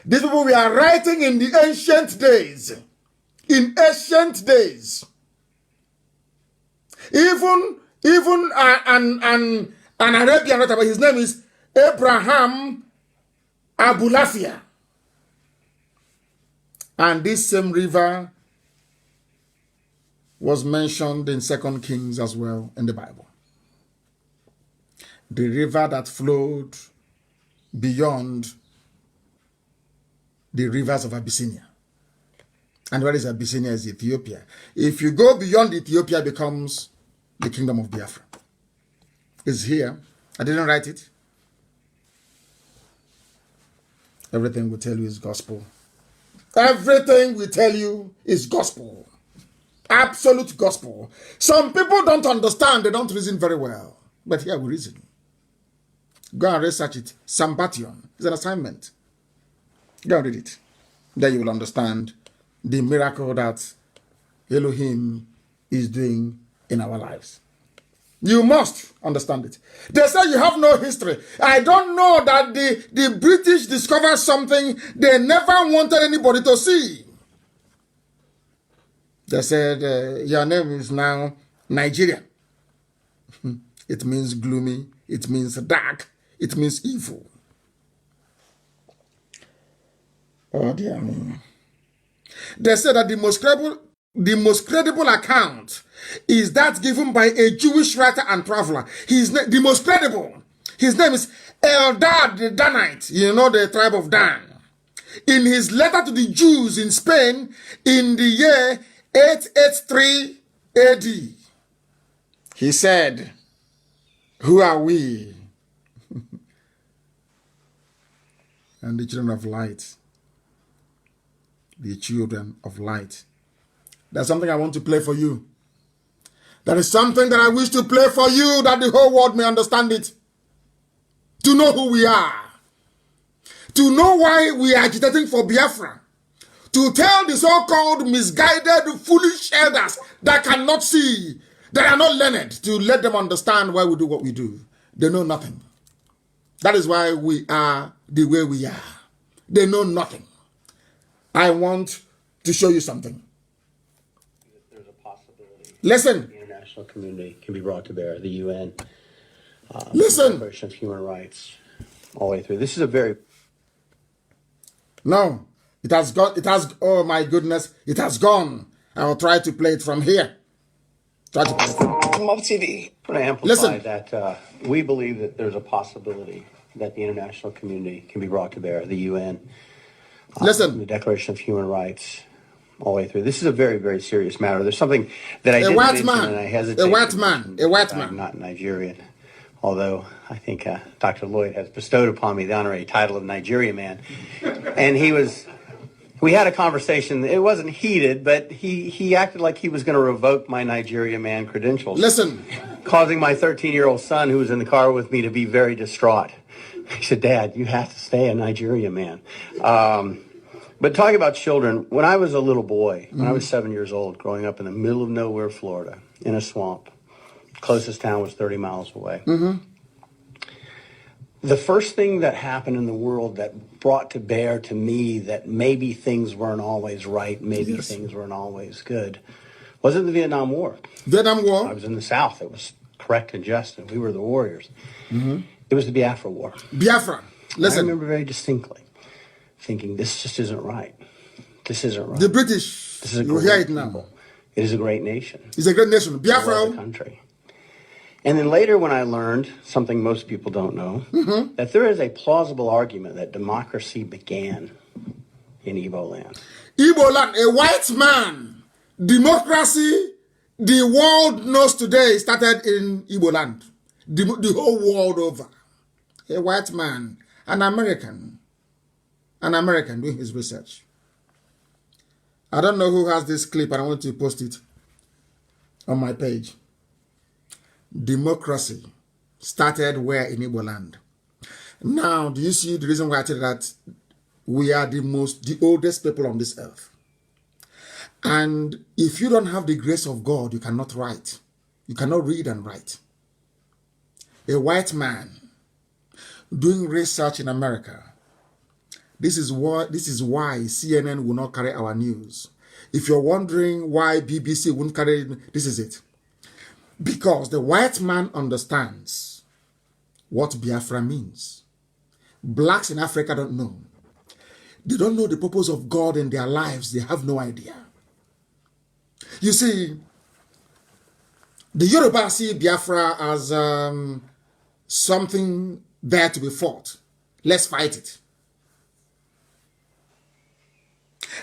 These people we are writing in the ancient days. In ancient days. Even an Arabian writer, but his name is Abraham Abulafia. And this same river was mentioned in 2 Kings as well in the Bible. The river that flowed beyond the rivers of Abyssinia. And where is Abyssinia? Is Ethiopia. If you go beyond Ethiopia, it becomes the kingdom of Biafra. It's here. I didn't write it. Everything we tell you is gospel. Everything we tell you is gospel. Absolute gospel. Some people don't understand. They don't reason very well. But here we reason. Go and research it. Sambation is an assignment. Go and read it. Then you will understand the miracle that Elohim is doing in our lives. You must understand it. They say you have no history. I don't know that the British discovered something they never wanted anybody to see. They said, your name is now Nigeria. It means gloomy. It means dark. It means evil. Oh, dear me. They said that the most credible account is that given by a Jewish writer and traveler. The most credible. His name is Eldad the Danite. You know, the tribe of Dan. In his letter to the Jews in Spain in the year 883 AD, he said, who are we? And the children of light. The children of light. There's something I want to play for you. There is something that I wish to play for you that the whole world may understand it. To know who we are. To know why we are agitating for Biafra. To tell the so-called misguided, foolish elders that cannot see, that are not learned, to let them understand why we do what we do. They know nothing. That is why we are the way we are. They know nothing. I want to show you something. There's a possibility. Listen. The international community can be brought to bear. The UN. Listen. Declaration of Human Rights. All the way through. This is a very... No. It has gone. Oh my goodness. It has gone. I will try to play it from here. Try to play it from Mob TV. I want to amplify that we believe that there's a possibility that the international community can be brought to bear. The UN. Listen. The Declaration of Human Rights, all the way through. This is a very, very serious matter. There's something that I didn't mention, and I hesitate. A white man. I'm not Nigerian, although I think Dr. Lloyd has bestowed upon me the honorary title of Nigeria man. And we had a conversation. It wasn't heated, but he acted like he was going to revoke my Nigeria man credentials. Listen. Causing my 13-year-old son, who was in the car with me, to be very distraught. He said, Dad, you have to stay a Nigeria man. But talking about children, when I was a little boy, when I was 7 years old, growing up in the middle of nowhere, Florida, in a swamp, closest town was 30 miles away. The first thing that happened in the world that brought to bear to me that maybe things weren't always right, maybe things weren't always good, wasn't the Vietnam War. Vietnam War? I was in the South. It was correct and just, and we were the warriors. It was the Biafra War. Biafra. Listen. I remember very distinctly thinking, this just isn't right. This isn't right. The British, this is a you hear it now. People. It is a great nation. It's a great nation. Biafra. Country. And then later when I learned, something most people don't know, that there is a plausible argument that democracy began in Igbo land. Igbo land, a white man Democracy, the world knows today, started in Igbo land. The whole world over. A white man, an American doing his research. I don't know who has this clip, and I want to post it on my page. Democracy started where in Igbo land? Now, do you see the reason why I tell you that we are the oldest people on this earth? And if you don't have the grace of God, you cannot write. You cannot read and write. A white man doing research in America. This is why CNN will not carry our news. If you're wondering why BBC won't carry it, this is it. Because the white man understands what Biafra means. Blacks in Africa don't know. They don't know the purpose of God in their lives. They have no idea. You see, the Yoruba see Biafra as something there to be fought. Let's fight it.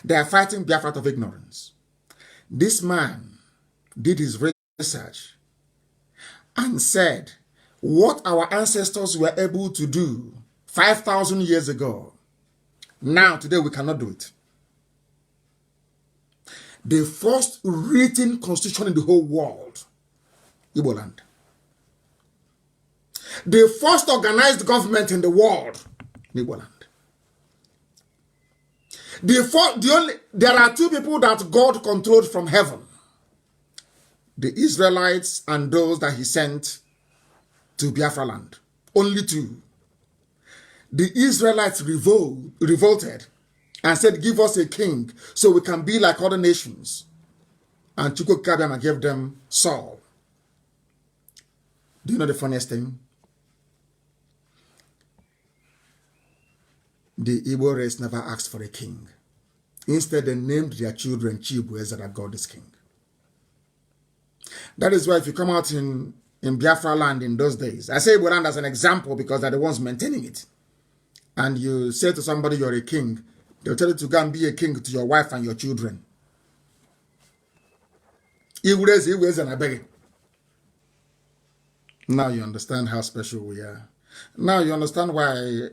They are fighting Biafra out of ignorance. This man did his research and said what our ancestors were able to do 5,000 years ago. Now, today, we cannot do it. The first written constitution in the whole world, Igbo land. The first organized government in the world, Igbo land. There are two people that God controlled from heaven. The Israelites and those that he sent to Biafra land. Only two. The Israelites revolted and said, give us a king so we can be like other nations. And Chukwu Kabiama gave them Saul. Do you know the funniest thing? The Igbo race never asked for a king. Instead, they named their children Chibueze, that God is king. That is why if you come out in Biafra land in those days, I say Igbo land as an example because they're the ones maintaining it. And you say to somebody you're a king, they'll tell you to go and be a king to your wife and your children. Now you understand how special we are. Now you understand why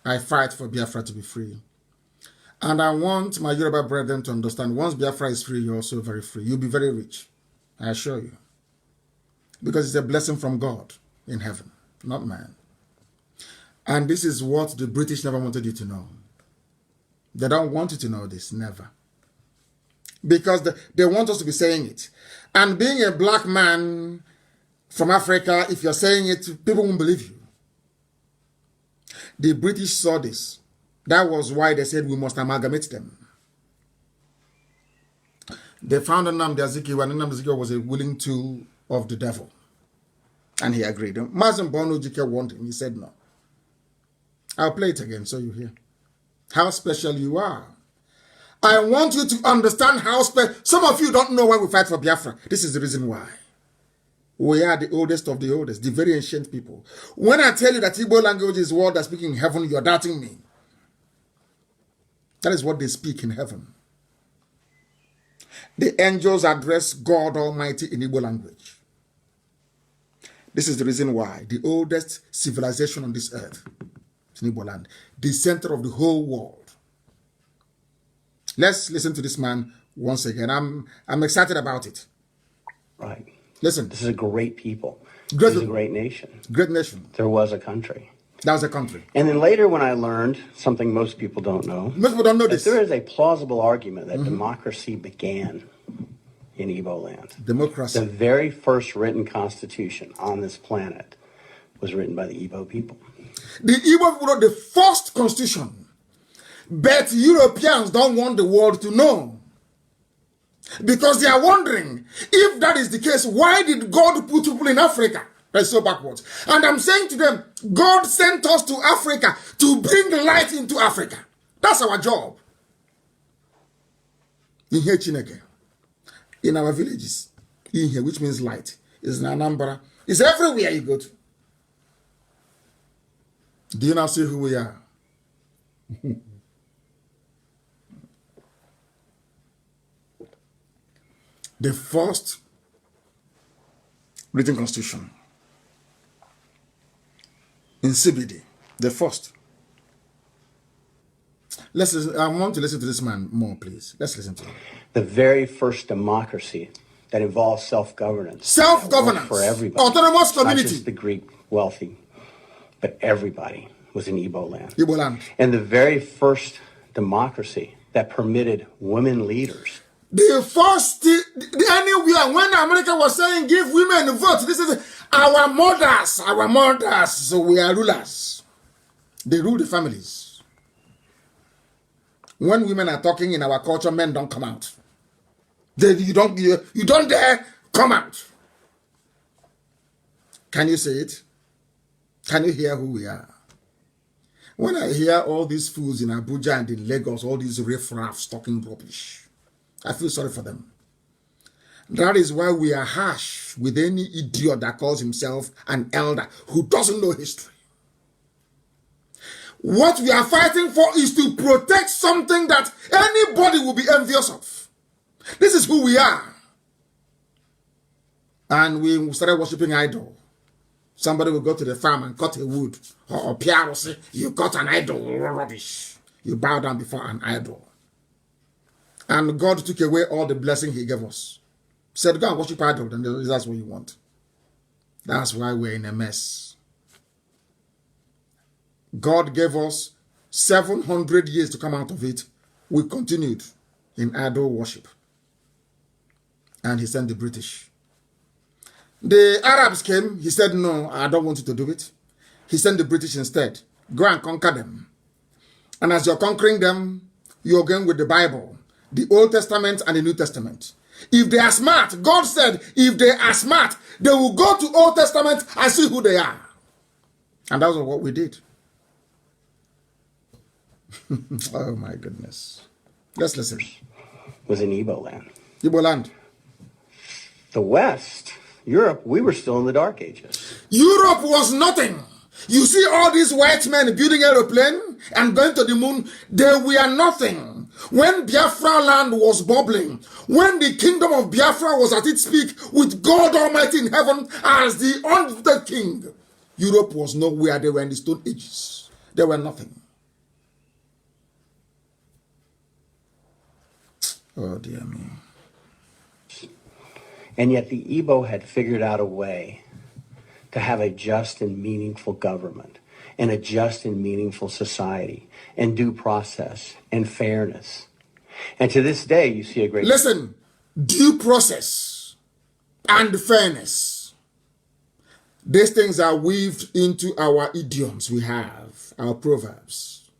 I fight for Biafra to be free. And I want my Yoruba brethren to understand, once Biafra is free, you're also very free. You'll be very rich, I assure you. Because it's a blessing from God in heaven, not man. And this is what the British never wanted you to know. They don't want you to know this, never. Because they want us to be saying it. And being a black man from Africa, if you're saying it, people won't believe you. The British saw this. That was why they said we must amalgamate them. They found Nnamdi Azikiwe, and Nnamdi Azikiwe was a willing tool of the devil. And he agreed. Mazen Bono Jike wanted him. He said no. I'll play it again so you hear how special you are. I want you to understand how special. Some of you don't know why we fight for Biafra. This is the reason why. We are the oldest of the oldest, the very ancient people. When I tell you that Igbo language is word that speak in heaven, you're doubting me. That is what they speak in heaven. The angels address God Almighty in Igbo language. This is the reason why the oldest civilization on this earth is in Igbo land, the center of the whole world. Let's listen to this man once again. I'm excited about it. Right. Listen. This is a great people. This is a great nation. Great nation. There was a country. That was a country. And then later when I learned something most people don't know. Most people don't know this. There is a plausible argument that democracy began in Igbo land. Democracy. The very first written constitution on this planet was written by the Igbo people. The Igbo people wrote the first constitution. But Europeans don't want the world to know. Because they are wondering, if that is the case, why did God put people in Africa? That's so backwards. And I'm saying to them, God sent us to Africa to bring light into Africa. That's our job. In here, Chineke, in our villages, in here, which means light, is in Anambra. It's everywhere you go to. Do you now see who we are? The first written constitution in CBD, the first. Let's listen. I want to listen to this man more, please. Let's listen to him. The very first democracy that involves self-governance. Self-governance. For everybody. Autonomous community. Not just the Greek wealthy, but everybody was in Igbo land. Igbo land. And the very first democracy that permitted women leaders. The first, anywhere when America was saying give women a vote, this is our mothers, so we are rulers. They rule the families. When women are talking in our culture, men don't come out. You don't dare come out. Can you say it? Can you hear who we are? When I hear all these fools in Abuja and in Lagos, all these riffraffs talking rubbish, I feel sorry for them. That is why we are harsh with any idiot that calls himself an elder who doesn't know history. What we are fighting for is to protect something that anybody will be envious of. This is who we are. And we started worshiping idol. Somebody will go to the farm and cut a wood. Or Pierre will say, you cut an idol, rubbish. You bow down before an idol. And God took away all the blessing he gave us. Said, go and worship idol, then that's what you want. That's why we're in a mess. God gave us 700 years to come out of it. We continued in idol worship. And he sent the British. The Arabs came. He said, no, I don't want you to do it. He sent the British instead. Go and conquer them. And as you're conquering them, you're going with the Bible, the Old Testament and the New Testament. If they are smart, God said, if they are smart, they will go to Old Testament and see who they are. And that's what we did. Oh my goodness. Let's listen. Was in Igbo land. Igbo land. The West, Europe, we were still in the Dark Ages. Europe was nothing. You see all these white men building aeroplane and going to the moon, they were nothing. When Biafra land was bubbling, when the kingdom of Biafra was at its peak with God Almighty in heaven as the undefeated king, Europe was nowhere. They were in the Stone Ages. They were nothing. Oh dear me. And yet the Igbo had figured out a way to have a just and meaningful government and a just and meaningful society and due process and fairness. And to this day, you see a great... Listen, due process and fairness. These things are weaved into our idioms we have, our proverbs.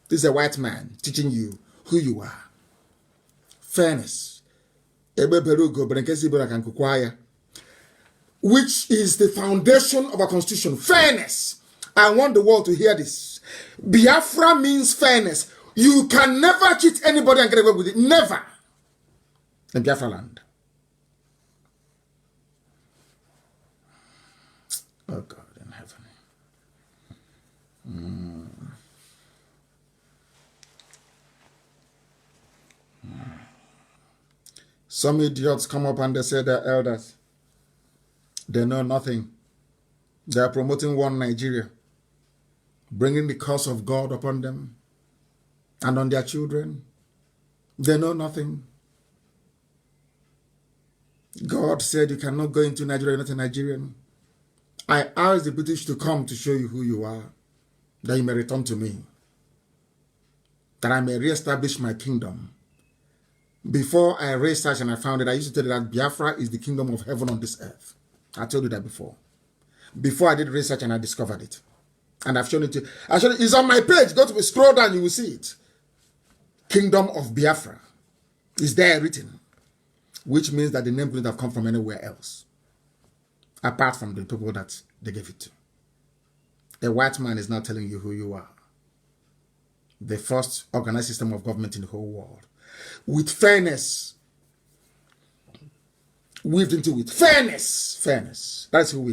This is a white man teaching you who you are. Fairness. Which is the foundation of our constitution. Fairness. I want the world to hear this. Biafra means fairness. You can never cheat anybody and get away with it. Never. In Biafra land. Oh God in heaven. Some idiots come up and they say they're elders. They know nothing. They are promoting one Nigeria, bringing the curse of God upon them and on their children. They know nothing. God said you cannot go into Nigeria, you're not a Nigerian. I asked the British to come to show you who you are, that you may return to me, that I may reestablish my kingdom. Before I researched and I found it, I used to tell you that Biafra is the kingdom of heaven on this earth. I told you that before. Before I did research and I discovered it. And I've shown it to you. It's on my page. Go to scroll down, you will see it. Kingdom of Biafra is there written. Which means that the name couldn't have come from anywhere else. Apart from the people that they gave it to. A white man is not telling you who you are. The first organized system of government in the whole world. With fairness weaved into it. Fairness. That's who we are.